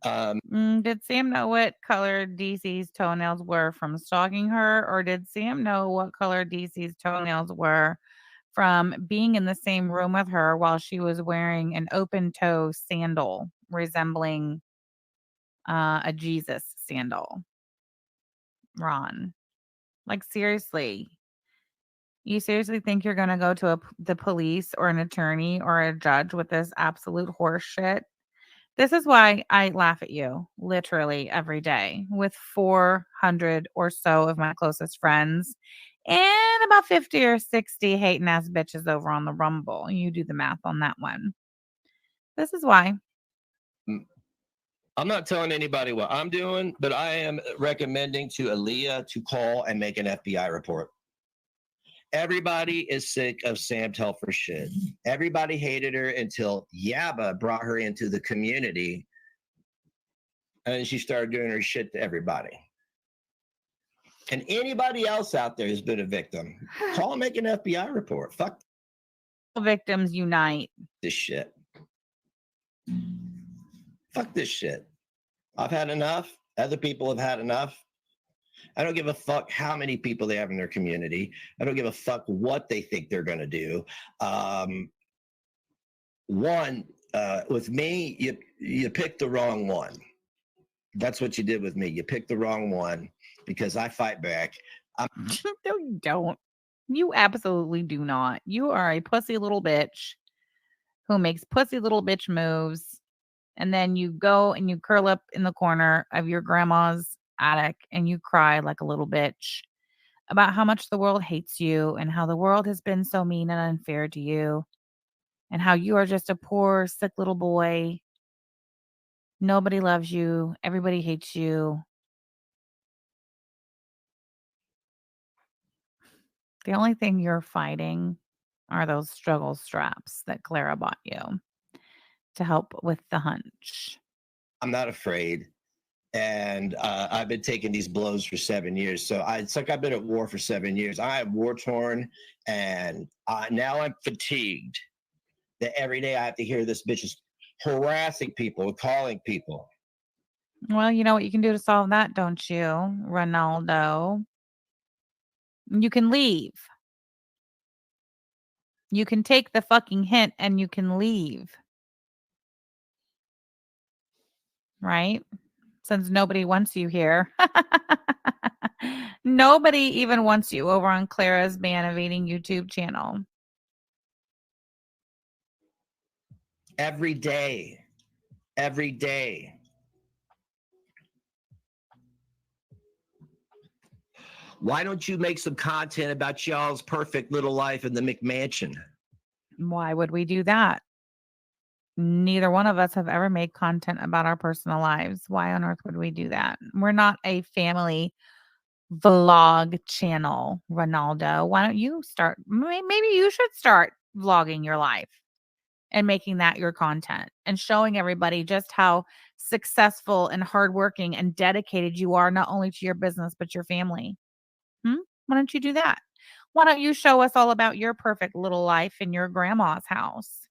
Did Sam know what color DC's toenails were from stalking her, or did Sam know what color DC's toenails were from being in the same room with her while she was wearing an open toe sandal resembling a Jesus sandal? Ron, like seriously, you seriously think you're going to go to the police or an attorney or a judge with this absolute horse shit? This is why I laugh at you literally every day with 400 or so of my closest friends and about 50 or 60 hating ass bitches over on the Rumble. You do the math on that one. This is why. I'm not telling anybody what I'm doing, but I am recommending to Alia to call and make an FBI report. Everybody is sick of Sam Telfer shit. Everybody hated her until Yaba brought her into the community, and she started doing her shit to everybody. And anybody else out there who's been a victim, call and make an FBI report. Fuck. Victims unite. This shit. Fuck this shit. I've had enough. Other people have had enough. I don't give a fuck how many people they have in their community. I don't give a fuck what they think they're going to do. With me, you picked the wrong one. That's what you did with me. You picked the wrong one because I fight back. No, you don't. You absolutely do not. You are a pussy little bitch who makes pussy little bitch moves. And then you go and you curl up in the corner of your grandma's attic and you cry like a little bitch about how much the world hates you and how the world has been so mean and unfair to you and how you are just a poor, sick little boy. Nobody loves you. Everybody hates you. The only thing you're fighting are those struggle straps that Clara bought you to help with the hunch. I'm not afraid. And I've been taking these blows for 7 years. So it's like I've been at war for 7 years. I am war torn, and now I'm fatigued that every day I have to hear this bitch is harassing people, calling people. Well, you know what you can do to solve that, don't you, Ronaldo? You can leave. You can take the fucking hint and you can leave. Right? Since nobody wants you here. Nobody even wants you over on Clara's Man of Eating YouTube channel. Every day. Every day. Why don't you make some content about y'all's perfect little life in the McMansion? Why would we do that? neither one of us have ever made content about our personal lives. Why on earth would we do that? We're not a family vlog channel, Ronaldo. Why don't you start? Maybe you should start vlogging your life and making that your content and showing everybody just how successful and hardworking and dedicated you are, not only to your business, but your family. Why don't you do that? Why don't you show us all about your perfect little life in your grandma's house?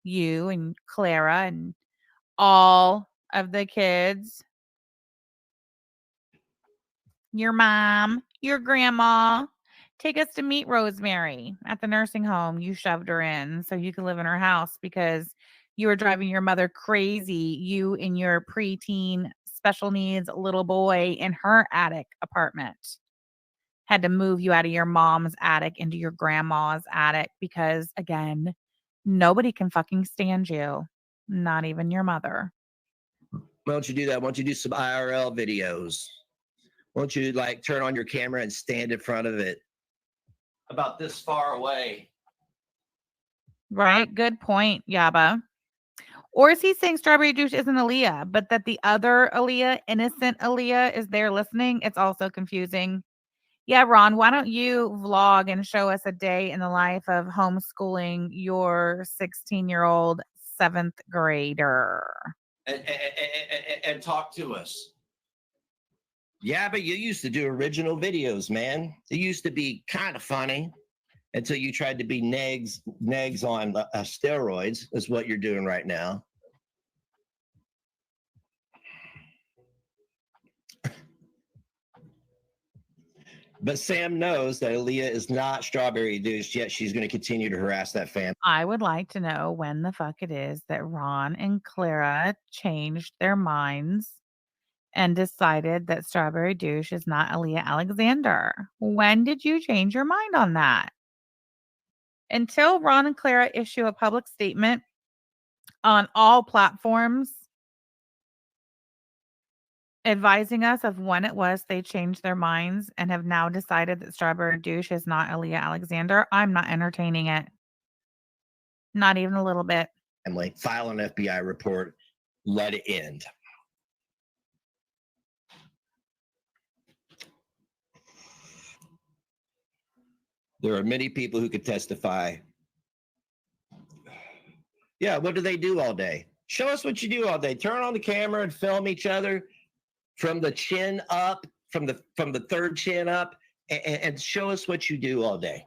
You and Clara and all of the kids, your mom, your grandma. Take us to meet Rosemary at the nursing home you shoved her in so you could live in her house because you were driving your mother crazy. You and your preteen special needs little boy in her attic apartment had to move you out of your mom's attic into your grandma's attic because, again, nobody can fucking stand you, not even your mother. Why don't you do that? Why don't you do some IRL videos? Why don't you like turn on your camera and stand in front of it about this far away? Right? Good point, Yaba. Or is he saying Strawberry Douche isn't Aaliyah, but that the other Aaliyah, innocent Aaliyah, is there listening? It's also confusing. Yeah, Ron, why don't you vlog and show us a day in the life of homeschooling your 16-year-old seventh grader? And talk to us. Yeah, but you used to do original videos, man. It used to be kind of funny until you tried to be negs on steroids, is what you're doing right now. But Sam knows that Aaliyah is not Strawberry Douche, yet she's going to continue to harass that family. I would like to know when the fuck it is that Ron and Clara changed their minds and decided that Strawberry Douche is not Aaliyah Alexander. When did you change your mind on that? Until Ron and Clara issue a public statement on all platforms advising us of when it was they changed their minds and have now decided that Strawberry Douche is not Aaliyah Alexander, I'm not entertaining it. Not even a little bit. Family, file an FBI report, let it end. There are many people who could testify. Yeah, what do they do all day? Show us what you do all day. Turn on the camera and film each other from the chin up, from the third chin up, and show us what you do all day.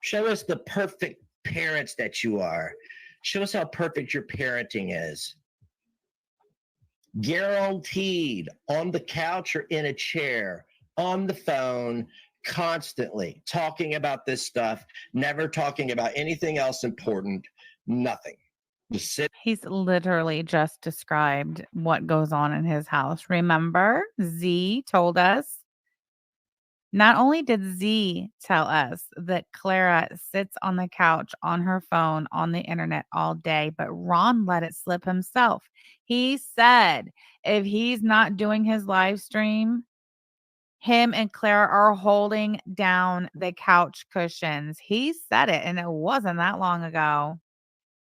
Show us the perfect parents that you are. Show us how perfect your parenting is. Guaranteed on the couch or in a chair, on the phone, constantly talking about this stuff, never talking about anything else important, nothing. Just sit. He's literally just described what goes on in his house. Remember, Z told us. Not only did Z tell us that Clara sits on the couch on her phone on the internet all day, but Ron let it slip himself. He said if he's not doing his live stream, him and Clara are holding down the couch cushions. He said it, and it wasn't that long ago.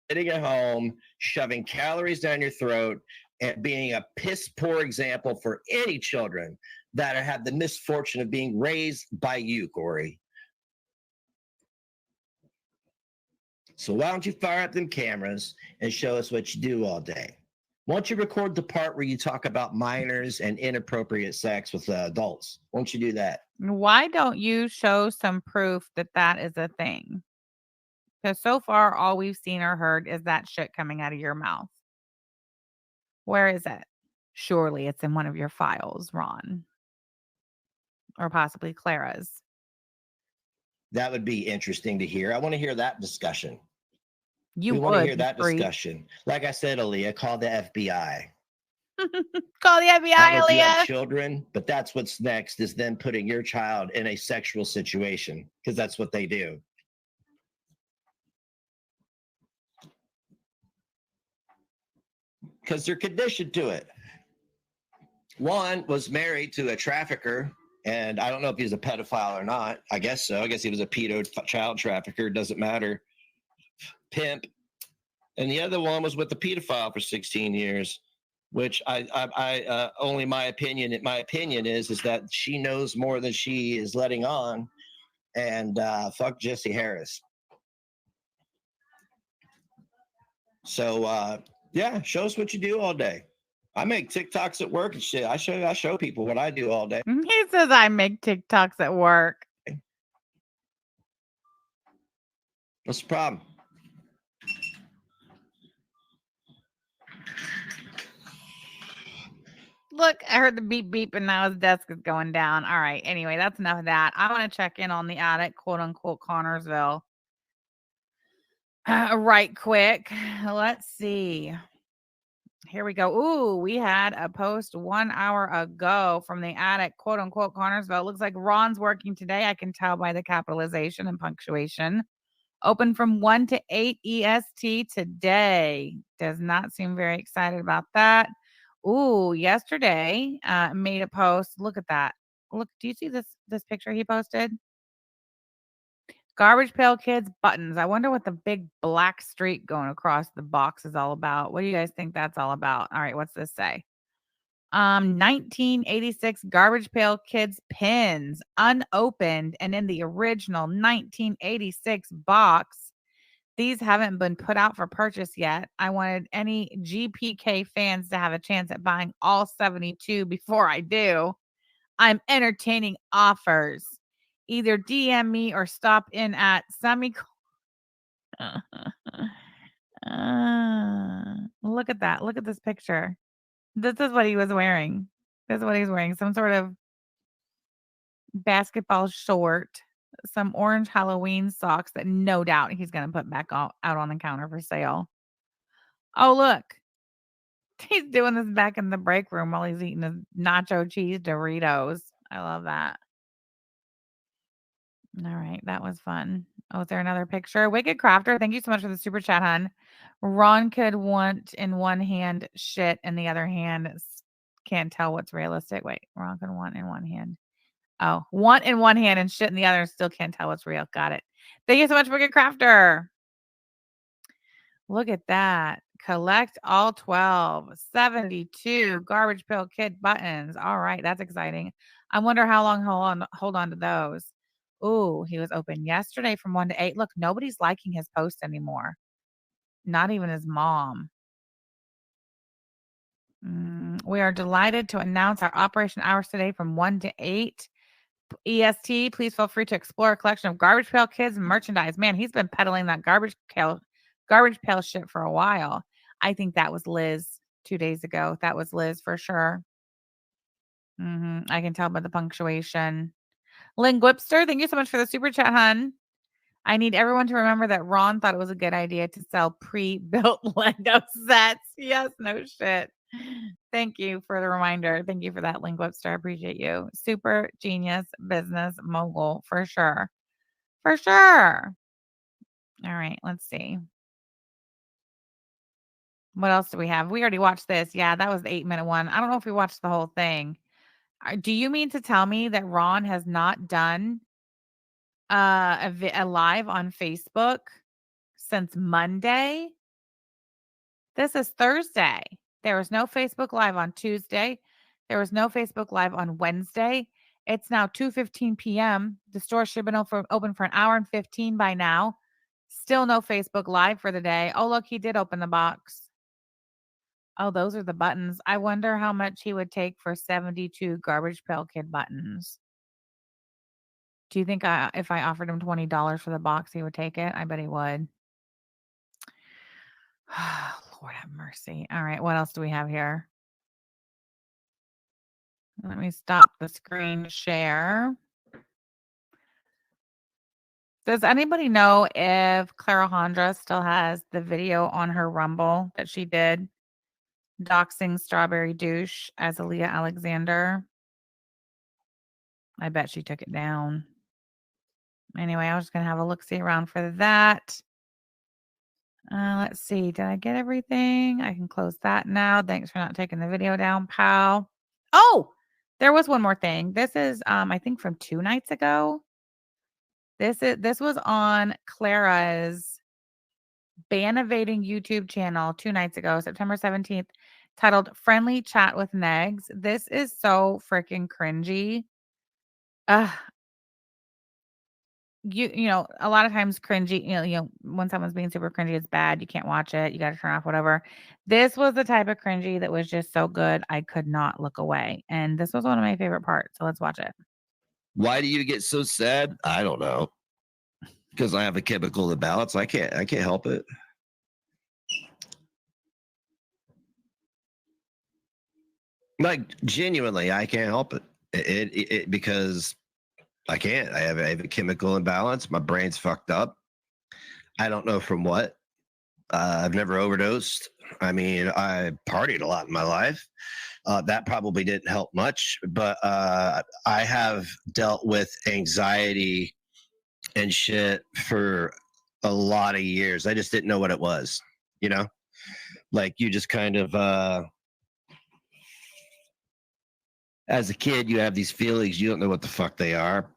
Sitting at home, shoving calories down your throat, and being a piss poor example for any children that have the misfortune of being raised by you, Corey. So why don't you fire up them cameras and show us what you do all day? Why don't you record the part where you talk about minors and inappropriate sex with adults? Why don't you do that? Why don't you show some proof that that is a thing? Because so far, all we've seen or heard is that shit coming out of your mouth. Where is it? Surely it's in one of your files, Ron. Or possibly Clara's. That would be interesting to hear. I want to hear that discussion. You we would want to hear that freak. discussion. Like I said, Aaliyah, call the FBI. Call the FBI, I don't know if you have Aaliyah. children, but that's what's next is then putting your child in a sexual situation because that's what they do. Because they're conditioned to it. One was married to a trafficker, and I don't know if he's a pedophile or not. I guess so. I guess he was a pedo child trafficker. Doesn't matter. Pimp. and the other one was with the pedophile for 16 years. Which I only my opinion is that she knows more than she is letting on, and fuck Jesse Harris. So yeah, show us what you do all day. I make TikToks at work and shit. I show people what I do all day. He says I make TikToks at work. What's the problem? Look, I heard the beep beep and now his desk is going down. All right. Anyway, that's enough of that. I want to check in on the attic, quote unquote, Connorsville. Right quick. Let's see. Here we go. Ooh, we had a post 1 hour ago from the attic, quote unquote, Connorsville. Looks like Ron's working today. I can tell by the capitalization and punctuation. Open from 1 to 8 EST today. Does not seem very excited about that. Ooh, yesterday made a post. Look at that. Look, do you see this picture he posted? Garbage Pail Kids buttons. I wonder what the big black streak going across the box is all about. What do you guys think that's all about? All right, what's this say? 1986 Garbage Pail Kids pins, unopened and in the original 1986 box. These haven't been put out for purchase yet. I wanted any GPK fans to have a chance at buying all 72 before I do. I'm entertaining offers. Either DM me or stop in at look at that. Look at this picture. This is what he was wearing. This is what he's wearing. Some sort of basketball short, some orange Halloween socks that no doubt he's going to put back out on the counter for sale. Oh, look. He's doing this back in the break room while he's eating his nacho cheese Doritos. I love that. All right, that was fun. Oh, is there another picture? Wicked Crafter, thank you so much for the super chat, hon. Ron could want in one hand shit and the other hand can't tell what's realistic. Wait, Ron could want in one hand. Oh, want in one hand and shit in the other, still can't tell what's real. Got it. Thank you so much, Wicked Crafter. Look at that. Collect all 12. 72 Garbage Pail Kid buttons. All right, that's exciting. I wonder how long hold on to those. Ooh, he was open yesterday from 1 to 8. Look, nobody's liking his post anymore. Not even his mom. We are delighted to announce our operation hours today from 1 to 8 EST. Please feel free to explore a collection of Garbage Pail Kids merchandise. Man, he's been peddling that garbage pail shit for a while. I think that was Liz 2 days ago. That was Liz for sure. I can tell by the punctuation. Linguipster, thank you so much for the super chat, hun. I need everyone to remember that Ron thought it was a good idea to sell pre-built Lego sets. Yes, no shit. Thank you for the reminder. Thank you for that, Linguipster. I appreciate you. Super genius business mogul for sure. For sure. All right, let's see. What else do we have? We already watched this. Yeah, that was the 8-minute one. I don't know if we watched the whole thing. Do you mean to tell me that Ron has not done a live on Facebook since Monday? This is Thursday. There was no Facebook Live on Tuesday. There was no Facebook Live on Wednesday. It's now 2:15 p.m. The store should have been open for an hour and 15 by now. Still no Facebook Live for the day. Oh, look, he did open the box. Oh, those are the buttons. I wonder how much he would take for 72 Garbage Pail Kid buttons. Do you think if I offered him $20 for the box, he would take it? I bet he would. Lord have mercy. All right, what else do we have here? Let me stop the screen share. Does anybody know if Clarahondra still has the video on her Rumble that she did doxing Strawberry Douche as Alia Alexander? I bet she took it down. Anyway, I was just going to have a look-see around for that. Let's see. Did I get everything? I can close that now. Thanks for not taking the video down, pal. Oh, there was one more thing. This is, I think from 2 nights ago. This was on Clara's Bannovating YouTube channel 2 nights ago, September 17th, titled Friendly Chat with Negs. This is so freaking cringy. You know, a lot of times cringy, when someone's being super cringy, it's bad. You can't watch it. You got to turn off whatever. This was the type of cringy that was just so good. I could not look away. And this was one of my favorite parts. So let's watch it. Why do you get so sad? I don't know. Because I have a chemical imbalance. I can't help it. Like genuinely, I can't help it. It because I can't. I have a chemical imbalance. My brain's fucked up. I don't know from what. I've never overdosed. I mean, I partied a lot in my life. That probably didn't help much, but I have dealt with anxiety and shit for a lot of years. I just didn't know what it was, you know? Like you just kind of as a kid, you have these feelings, you don't know what the fuck they are.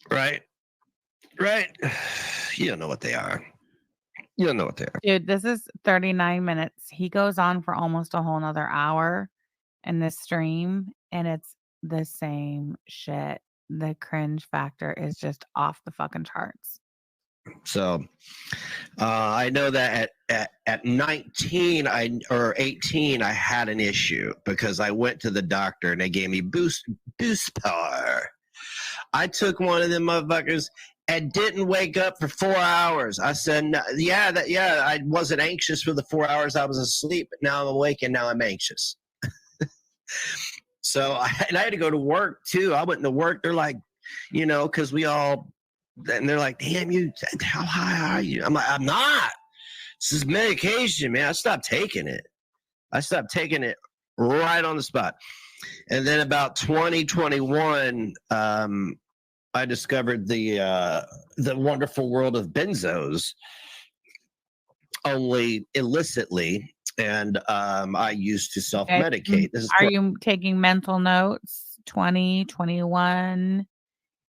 Right? Right? You don't know what they are. You don't know what they are. Dude, this is 39 minutes. He goes on for almost a whole nother hour in this stream, and it's the same shit. The cringe factor is just off the fucking charts. So I know that at 19 or 18, I had an issue because I went to the doctor and they gave me boost power. I took one of them motherfuckers and didn't wake up for 4 hours. I said, no, I wasn't anxious for the 4 hours I was asleep, but now I'm awake and now I'm anxious. So I had to go to work too. I went to work. They're like, because we all, and they're like, damn, how high are you? I'm like, I'm not. This is medication, man. I stopped taking it right on the spot. And then about 2021, I discovered the wonderful world of benzos, only illicitly, and I used to self-medicate. Are you taking mental notes? 2021.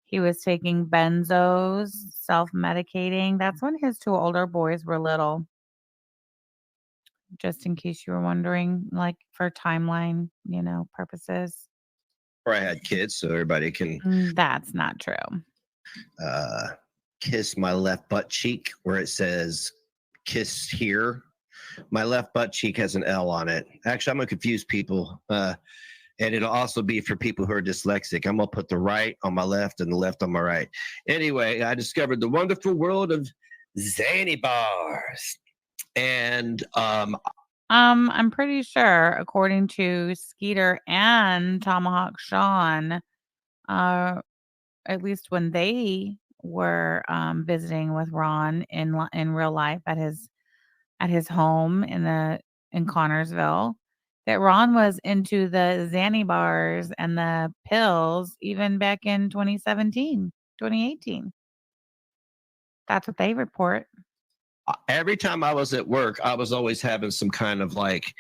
He was taking benzos, self-medicating. That's when his 2 older boys were little. Just in case you were wondering, like for timeline, purposes. Or I had kids, so everybody can. That's not true. Kiss my left butt cheek where it says "kiss here." My left butt cheek has an L on it. Actually, I'm gonna confuse people. And it'll also be for people who are dyslexic. I'm gonna put the right on my left and the left on my right. Anyway, I discovered the wonderful world of Zany bars, and I'm pretty sure, according to Skeeter and Tomahawk Sean, at least when they were visiting with Ron in real life at his home in Connorsville, that Ron was into the Xanny bars and the pills even back in 2017, 2018. That's what they report. Every time I was at work, I was always having some kind of like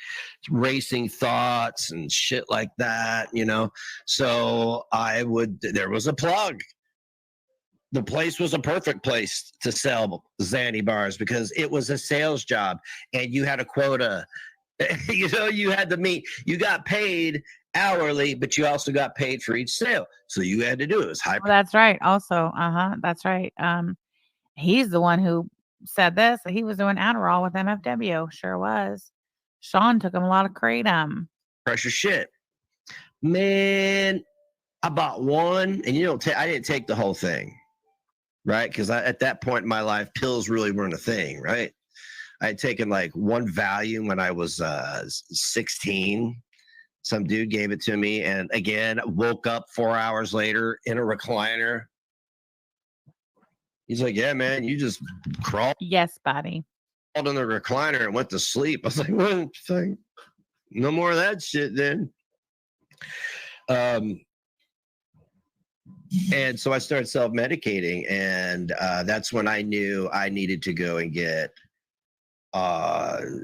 racing thoughts and shit like that, So there was a plug. The place was a perfect place to sell Xanny bars because it was a sales job and you had a quota. You had to meet, you got paid hourly, but you also got paid for each sale. So you had to do it. It was high. Well, that's right. Also, that's right. He's the one who said this. He was doing Adderall with MFW. Sure was. Sean took him a lot of kratom. Pressure shit. Man, I bought one, and I didn't take the whole thing, right? Because at that point in my life, pills really weren't a thing, right? I had taken like one Valium when I was 16. Some dude gave it to me, and again, woke up 4 hours later in a recliner. He's like, yeah, man, you just crawled. Yes, buddy. Crawled in the recliner and went to sleep. I was like, what? No more of that shit then. And so I started self-medicating, and that's when I knew I needed to go and get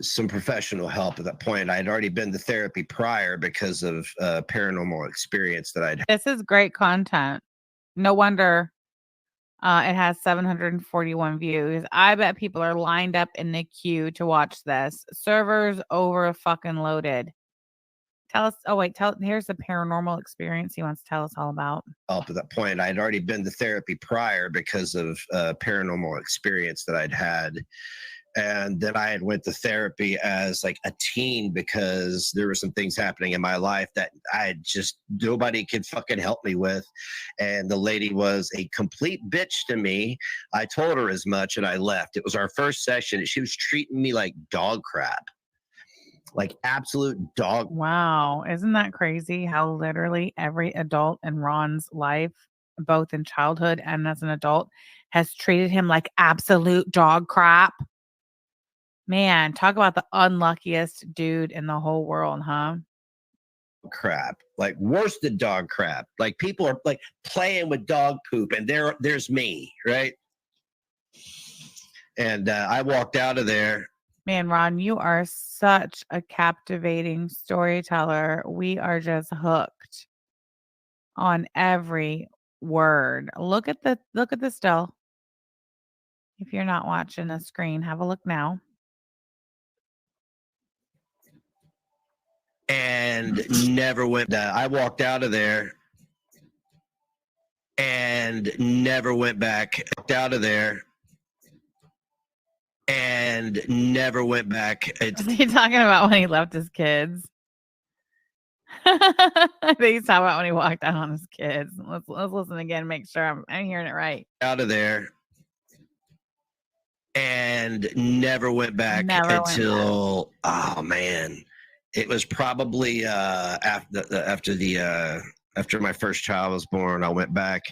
some professional help. At that point, I had already been to therapy prior because of paranormal experience that I'd had. This is great content. No wonder It has 741 views. I bet people are lined up in the queue to watch this. Servers over fucking loaded. Tell us. Oh wait, here's the paranormal experience he wants to tell us all about. Up to that point, I'd already been to therapy prior because of paranormal experience that I'd had. And then I had went to therapy as like a teen because there were some things happening in my life that I just nobody could fucking help me with. And the lady was a complete bitch to me. I told her as much and I left. It was our first session. She was treating me like dog crap. Like absolute dog. Wow. Isn't that crazy how literally every adult in Ron's life, both in childhood and as an adult, has treated him like absolute dog crap? Man, talk about the unluckiest dude in the whole world, huh? Crap, like worse than dog crap. Like people are like playing with dog poop and there's me, right? And I walked out of there. Man, Ron, you are such a captivating storyteller. We are just hooked on every word. Look at the still. If you're not watching the screen, have a look now. And never went. I walked out of there and never went back. Walked out of there and never went back. Is he talking about when he left his kids? I think he's talking about when he walked out on his kids. Let's listen again, make sure I'm hearing it right. Out of there and never went back until oh man, it was probably after my first child was born. I went back,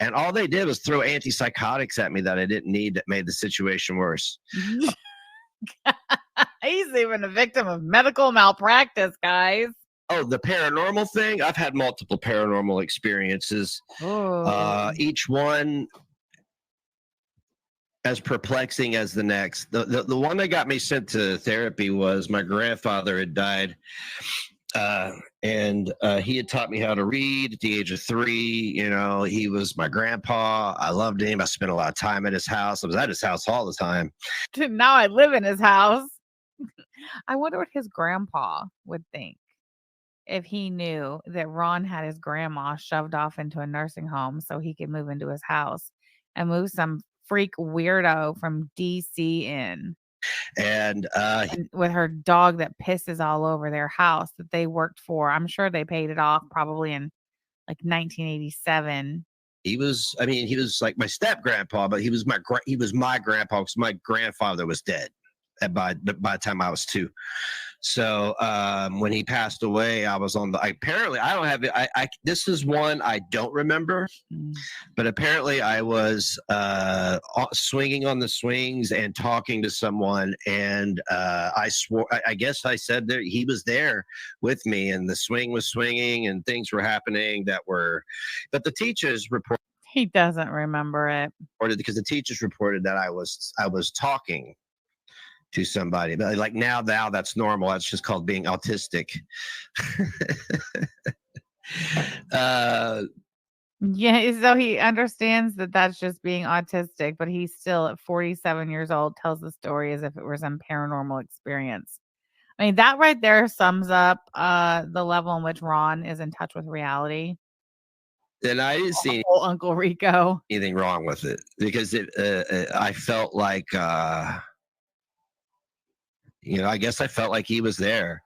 and all they did was throw antipsychotics at me that I didn't need. That made the situation worse. He's even a victim of medical malpractice, guys. Oh, the paranormal thing? I've had multiple paranormal experiences. Each one as perplexing as the next. The one that got me sent to therapy was my grandfather had died. And he had taught me how to read at the age of 3. You know, he was my grandpa. I loved him. I spent a lot of time at his house. I was at his house all the time. Now I live in his house. I wonder what his grandpa would think if he knew that Ron had his grandma shoved off into a nursing home so he could move into his house and move some freak weirdo from DC in. And with her dog that pisses all over their house that they worked for. I'm sure they paid it off probably in like 1987. He was like my step grandpa, but he was my grandpa because my grandfather was dead by the time I was 2. So when he passed away, I was on the. Apparently, I don't have it. This is one I don't remember, but apparently I was swinging on the swings and talking to someone, and I swore. I guess I said that he was there with me, and the swing was swinging, and things were happening that were. But the teachers reported. He doesn't remember it. Because the teachers reported that I was talking to somebody, but like now that's normal. That's just called being autistic. Yeah, so he understands that that's just being autistic, but he still at 47 years old tells the story as if it were some paranormal experience. I mean, that right there sums up the level in which Ron is in touch with reality. And I didn't see Uncle Rico anything wrong with it because I felt like I guess I felt like he was there.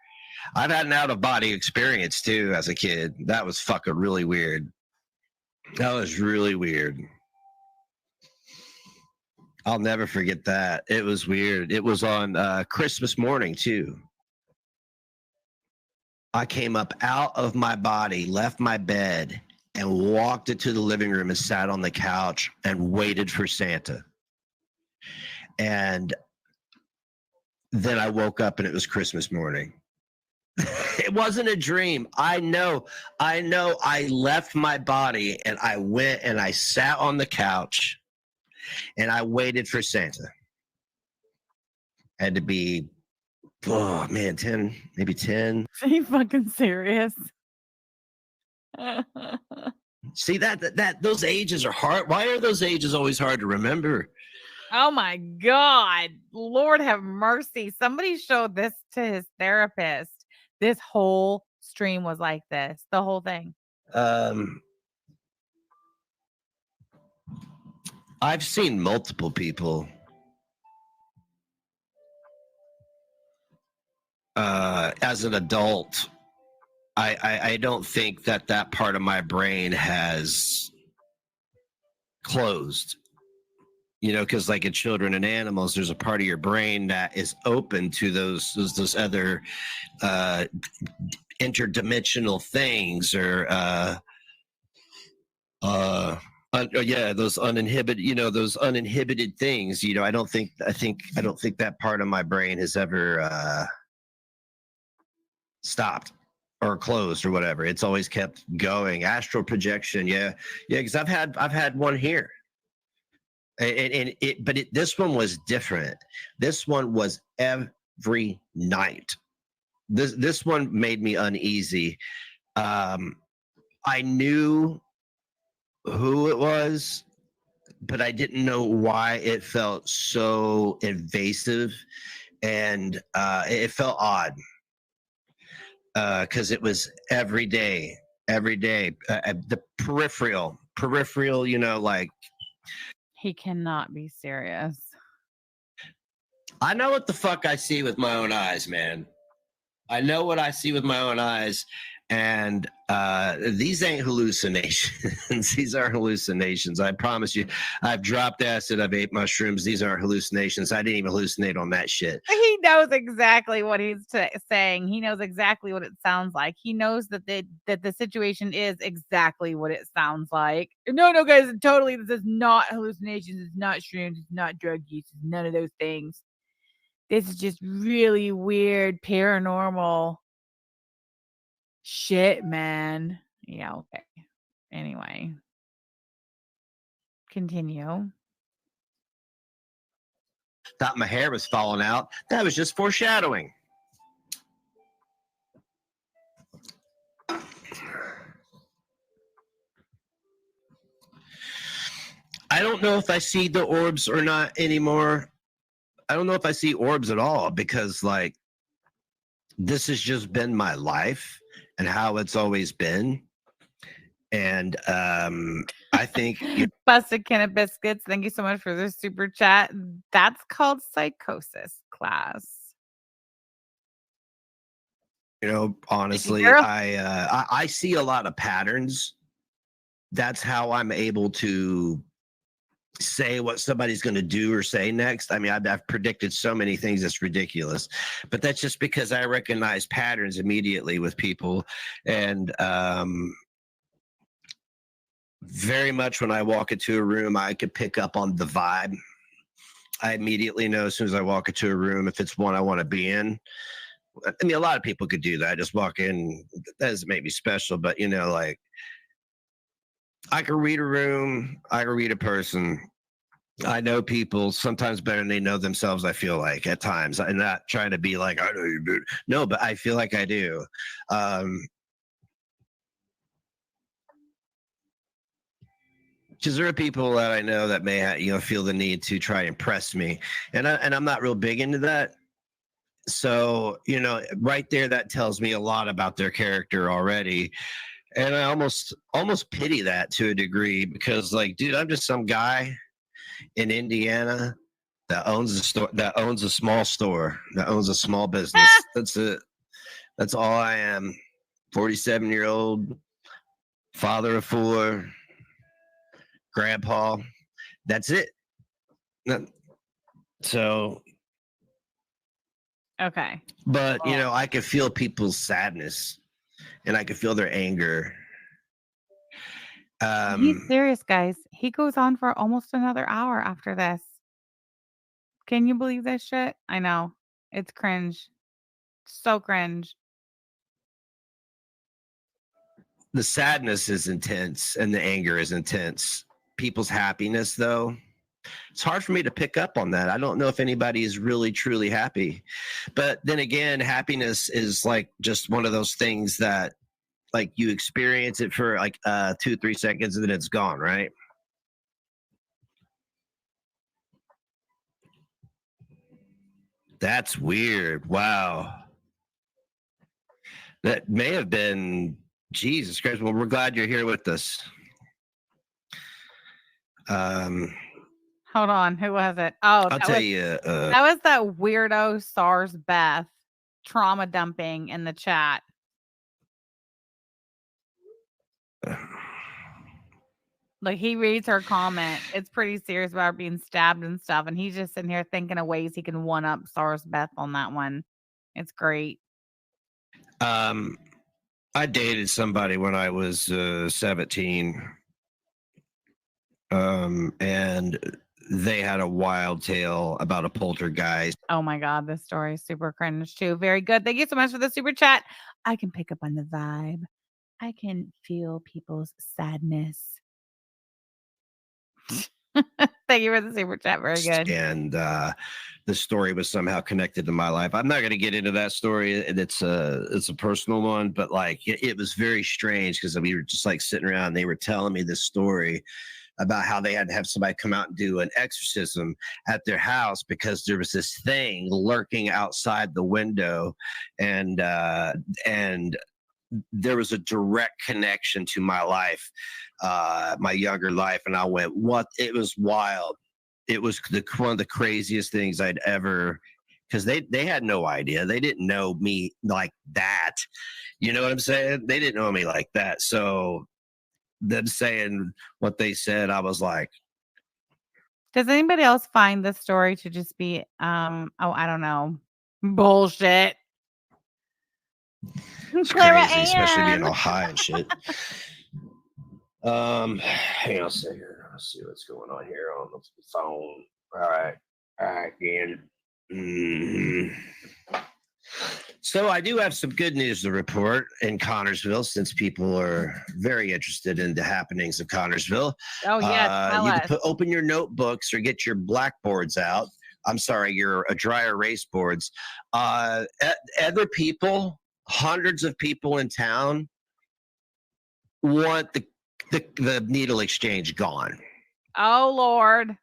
I've had an out-of-body experience, too, as a kid. That was fucking really weird. That was really weird. I'll never forget that. It was weird. It was on Christmas morning, too. I came up out of my body, left my bed, and walked into the living room and sat on the couch and waited for Santa. And then I woke up and it was Christmas morning. It wasn't a dream. I know. I left my body and I went and I sat on the couch and I waited for Santa. Had to be, 10, maybe 10. Are you fucking serious? See that those ages are hard. Why are those ages always hard to remember? Oh my God. Lord have mercy. Somebody showed this to his therapist. This whole stream was like this. The whole thing. I've seen multiple people as an adult. I don't think that part of my brain has closed. You know, because like in children and animals, there's a part of your brain that is open to those other interdimensional things, or those uninhibited, those uninhibited things. I don't think that part of my brain has ever stopped or closed or whatever. It's always kept going. Astral projection, yeah, because I've had one here. But this one was different. This one was every night. This one made me uneasy. I knew who it was, but I didn't know why it felt so invasive, and it felt odd because it was every day. The peripheral, like. He cannot be serious. I know what the fuck I see with my own eyes, man. I know what I see with my own eyes, and these ain't hallucinations. These are hallucinations. I promise you. I've dropped acid. I've ate mushrooms. These aren't hallucinations. I didn't even hallucinate on that shit. He knows exactly what he's saying. He knows exactly what it sounds like. He knows that the situation is exactly what it sounds like. No, guys, totally. This is not hallucinations. It's not shrooms. It's not drug use. It's none of those things. This is just really weird paranormal shit, man. Yeah, okay. Anyway. Continue. Thought my hair was falling out. That was just foreshadowing. I don't know if I see the orbs or not anymore. I don't know if I see orbs at all, because like this has just been my life and how it's always been. And I think Busted Can of Biscuits, thank you so much for the super chat. That's called psychosis, class. Honestly, I see a lot of patterns. That's how I'm able to say what somebody's going to do or say next. I mean, I've predicted so many things that's ridiculous, but that's just because I recognize patterns immediately with people. And very much when I walk into a room, I could pick up on the vibe. I immediately know as soon as I walk into a room if it's one I want to be in. I mean, a lot of people could do that. I just walk in. That doesn't make me special, but like I can read a room. I can read a person. I know people sometimes better than they know themselves, I feel like at times. I'm not trying to be like, I know you do. No, but I feel like I do. Because there are people that I know that may feel the need to try and impress me, and I'm not real big into that. So right there, that tells me a lot about their character already, and I almost pity that to a degree, because like, dude, I'm just some guy in Indiana that owns a store, that owns a small store, that owns a small business. That's it. That's all I am. 47-year-old, father of 4. Grandpa, that's it. So okay, but I could feel people's sadness and I could feel their anger. He's serious, guys. He goes on for almost another hour after this. Can you believe this shit? I know, it's cringe, so cringe. The sadness is intense and the anger is intense. People's happiness, though, it's hard for me to pick up on that. I don't know if anybody is really truly happy, but then again, happiness is like just one of those things that like you experience it for like 2-3 seconds and then it's gone, right? That's weird. Wow. That may have been Jesus Christ. Well, we're glad you're here with us. Hold on, who was it? Oh, I'll tell you. that was that weirdo SARS Beth trauma dumping in the chat. Like he reads her comment. It's pretty serious about her being stabbed and stuff, and he's just sitting here thinking of ways he can one up SARS Beth on that one. It's great. I dated somebody when I was 17. And they had a wild tale about a poltergeist. Oh my God, this story is super cringe too. Very good. Thank you so much for the super chat. I can pick up on the vibe. I can feel people's sadness. Thank you for the super chat. Very good. And the story was somehow connected to my life. I'm not going to get into that story. It's a personal one, but like it was very strange because we were just like sitting around and they were telling me this story about how they had to have somebody come out and do an exorcism at their house because there was this thing lurking outside the window, and there was a direct connection to my life, my younger life, and I went, "What?" It was wild. It was one of the craziest things I'd ever, because they had no idea. They didn't know me like that. You know what I'm saying? They didn't know me like that. So them saying what they said, I was like, does anybody else find this story to just be I don't know, bullshit? It's Clara crazy, especially being Ann. all high and shit. Hang on a second. Let's see what's going on here on the phone. All right, again. So I do have some good news to report in Connorsville, since people are very interested in the happenings of Connorsville. Oh yeah, tell you us. can open your notebooks or get your blackboards out. I'm sorry, your dry erase boards. Other people, hundreds of people in town, want the needle exchange gone. Oh Lord.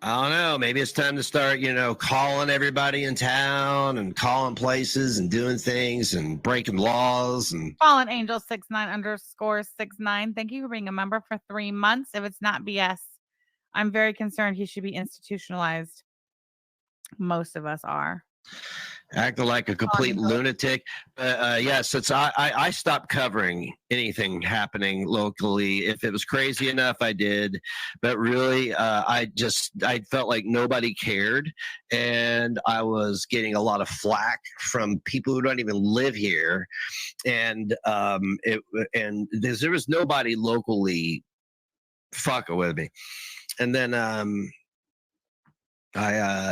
I don't know. Maybe it's time to start, calling everybody in town and calling places and doing things and breaking laws. And Fallen Angel 69_69. Thank you for being a member for 3 months. If it's not BS, I'm very concerned he should be institutionalized. Most of us are. acting like a complete lunatic. Yes, I stopped covering anything happening locally. If it was crazy enough, I did, but really, I felt like nobody cared, and I was getting a lot of flack from people who don't even live here, and there was nobody locally fucking with me, and then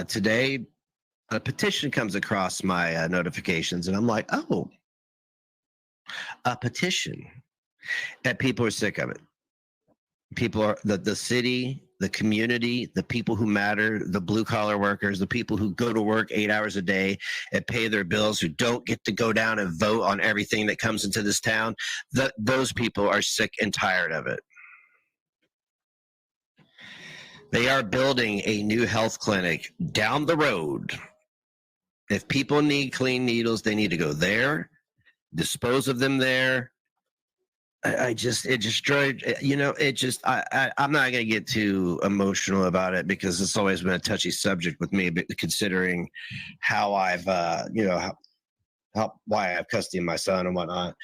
today a petition comes across my notifications, and I'm like, oh, a petition. And people are sick of it. People are the city, the community, the people who matter, the blue collar workers, the people who go to work 8 hours a day and pay their bills, who don't get to go down and vote on everything that comes into this town. Those people are sick and tired of it. They are building a new health clinic down the road. If people need clean needles, they need to go there, dispose of them there. I'm not going to get too emotional about it because it's always been a touchy subject with me, but considering how I've, why I have custody of my son and whatnot.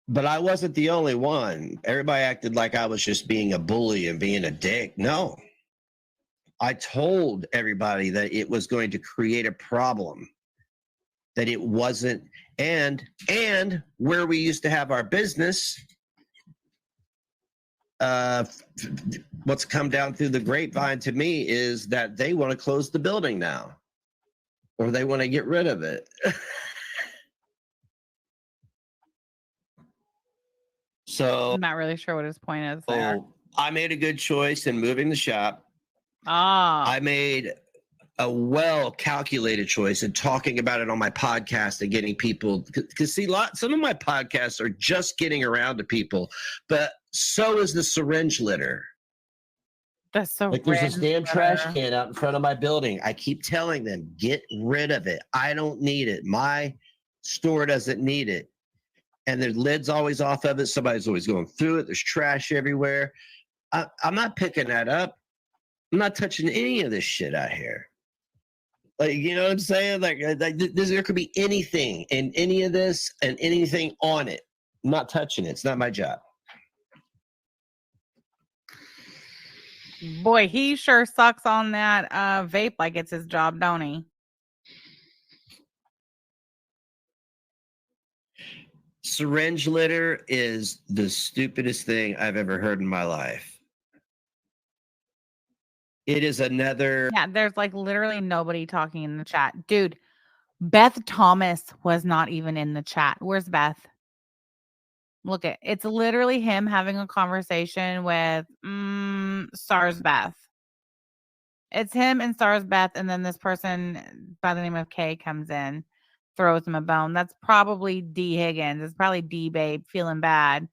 But I wasn't the only one. Everybody acted like I was just being a bully and being a dick. No. I told everybody that it was going to create a problem, that it wasn't, and where we used to have our business, what's come down through the grapevine to me is that they want to close the building now, or they want to get rid of it. So I'm not really sure what his point is there. I made a good choice in moving the shop. Ah. I made a well calculated choice and talking about it on my podcast and getting people, because see, some of my podcasts are just getting around to people, but so is the syringe litter. That's so Like there's this damn trash litter. can out in front of my building. I keep telling them, get rid of it. I don't need it. My store doesn't need it. And the lid's always off of it. Somebody's always going through it. There's trash everywhere. I'm not picking that up. I'm not touching any of this shit out here. Like, you know what I'm saying? Like there could be anything in any of this and anything on it. I'm not touching it. It's not my job. Boy, he sure sucks on that vape like it's his job, don't he? Syringe litter is the stupidest thing I've ever heard in my life. It is another. Yeah, there's like literally nobody talking in the chat. Dude, Beth Thomas was not even in the chat. Where's Beth? Look at it's literally him having a conversation with Stars Beth. It's him and Stars Beth, and then this person by the name of Kay comes in, throws him a bone. That's probably D Higgins. It's probably D Babe feeling bad.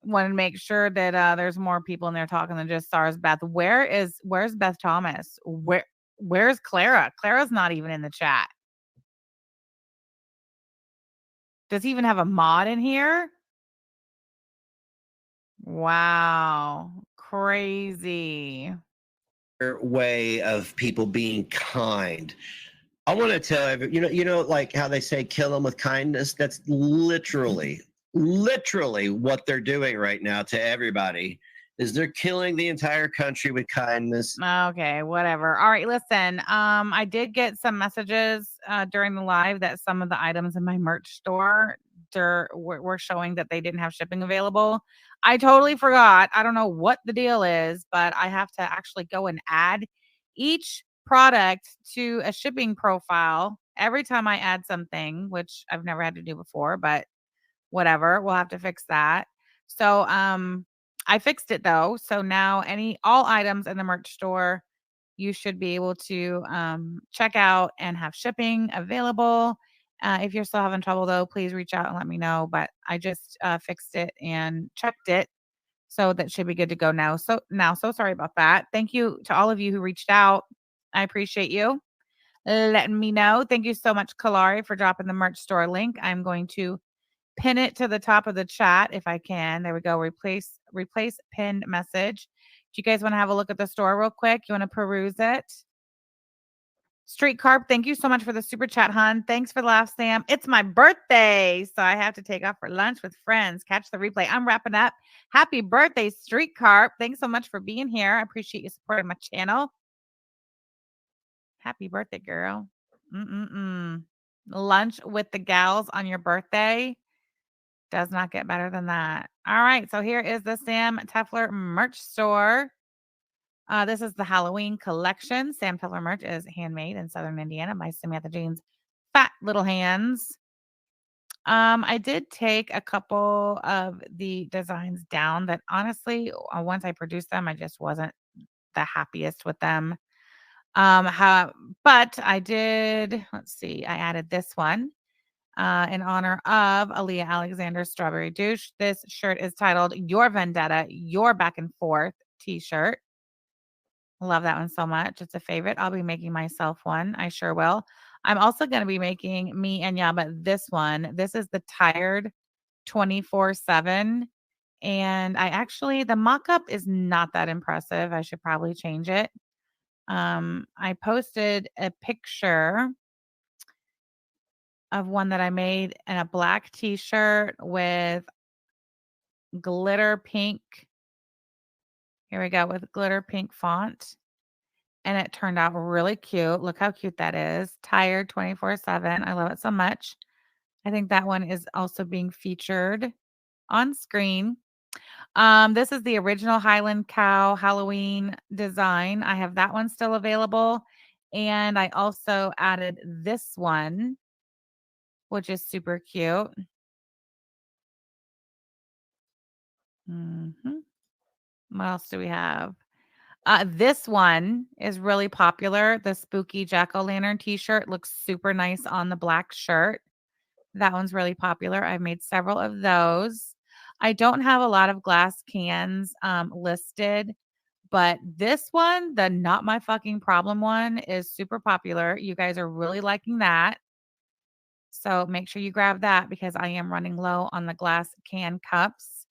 Want to make sure that there's more people in there talking than just Stars Beth. Where's Beth Thomas? Where's Clara? Clara's not even in the chat. Does he even have a mod in here? Wow. Crazy. Way of people being kind. I want to tell everyone, you know, like how they say kill them with kindness. That's literally what they're doing right now to everybody. Is they're killing the entire country with kindness. Okay, whatever. All right, listen. I did get some messages during the live that some of the items in my merch store were showing that they didn't have shipping available. I totally forgot. I don't know what the deal is, but I have to actually go and add each product to a shipping profile every time I add something, which I've never had to do before, but whatever. We'll have to fix that. So, I fixed it though. So now all items in the merch store, you should be able to check out and have shipping available. If you're still having trouble though, please reach out and let me know. But I just fixed it and checked it. So that should be good to go now. So sorry about that. Thank you to all of you who reached out. I appreciate you letting me know. Thank you so much, Kalari, for dropping the merch store link. I'm going to pin it to the top of the chat if I can. There we go. Replace pinned message. Do you guys want to have a look at the store real quick? You want to peruse it? Street Carp, thank you so much for the super chat, hon. Thanks for the laugh, Sam. It's my birthday, so I have to take off for lunch with friends. Catch the replay. I'm wrapping up. Happy birthday, Street Carp. Thanks so much for being here. I appreciate you supporting my channel. Happy birthday, girl. Lunch with the gals on your birthday. Does not get better than that. All right. So here is the Sam Tefler merch store. This is the Halloween collection. Sam Tefler merch is handmade in Southern Indiana by Samantha Jean's Fat Little Hands. I did take a couple of the designs down that honestly, once I produced them, I just wasn't the happiest with them. But I did, let's see, I added this one in honor of Alia Alexander's Strawberry Douche. This shirt is titled Your Vendetta, Your Back and Forth t-shirt. Love that one so much. It's a favorite. I'll be making myself one. I sure will. I'm also going to be making me and Yaba this one. This is the Tired 24/7. And the mock-up is not that impressive. I should probably change it. I posted a picture of one that I made in a black t-shirt with glitter pink. Here we go, with glitter pink font. And it turned out really cute. Look how cute that is. Tired 24/7. I love it so much. I think that one is also being featured on screen. This is the original Highland Cow Halloween design. I have that one still available. And I also added this one, which is super cute. What else do we have? This one is really popular. The spooky jack-o'-lantern t-shirt looks super nice on the black shirt. That one's really popular. I've made several of those. I don't have a lot of glass cans listed, but this one, the Not My Fucking Problem one, is super popular. You guys are really liking that. So make sure you grab that because I am running low on the glass can cups.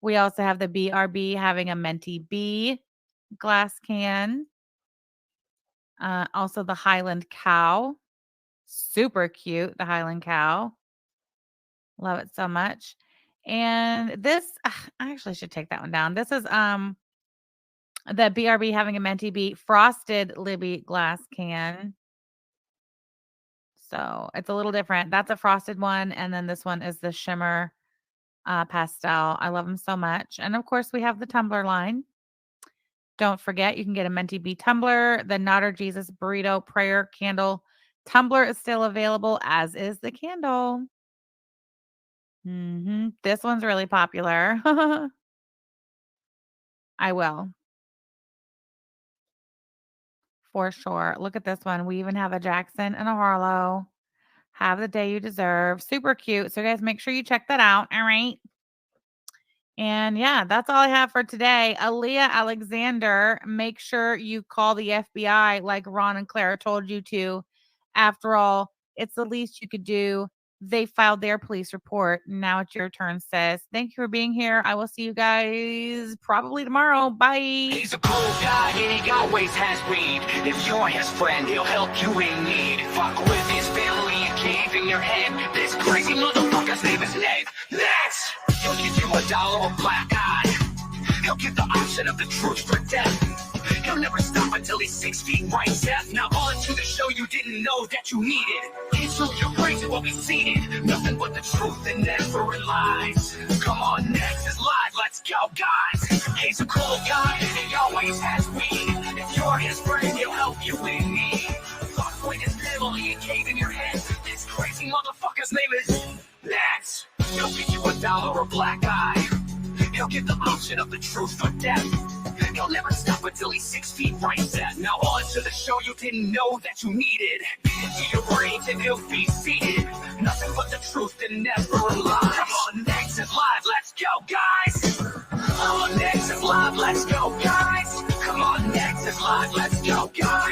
We also have the BRB having a Menti B glass can. Also the Highland Cow. Super cute, the Highland Cow. Love it so much. And this, I actually should take that one down. This is the BRB having a Menti B frosted Libby glass can. So it's a little different. That's a frosted one. And then this one is the shimmer pastel. I love them so much. And of course, we have the tumbler line. Don't forget, you can get a Menti B tumbler. The Nodder Jesus Burrito Prayer Candle tumbler is still available, as is the candle. This one's really popular. I will. For sure. Look at this one. We even have a Jackson and a Harlow. Have the day you deserve. Super cute. So guys, make sure you check that out. All right. And yeah, that's all I have for today. Alia Alexander, make sure you call the FBI like Ron and Claire told you to. After all, it's the least you could do. They filed their police report. Now it's your turn, sis. Thank you for being here. I will see you guys probably tomorrow. Bye. He's a cool guy, and he always has weed. If you're his friend, he'll help you in need. Fuck with his family and cave in your head. This crazy motherfucker's name is Nate. Next, he'll give you $1 or black eye. He'll give the option of the truth for death. He'll never stop until he's 6 feet right, Seth. Now on to the show you didn't know that you needed. Answer your brains will be seated. Nothing but the truth and never lies. Come on, next is live. Let's go, guys. He's a cool guy and he always has weed. If you're his friend, he'll help you in need. Fuck with his family and cave in your head. This crazy motherfucker's name is Nets. He'll give you $1 or black eye. He'll give the option of the truth for death. He'll never stop until he's 6 feet right, Seth. Now on to the show you didn't know that you needed. Into your brains and he'll be seated. Nothing but the truth and never lies. Come on, next is live, let's go, guys. Come on, next is live, let's go, guys. Come on, next is live, let's go, guys.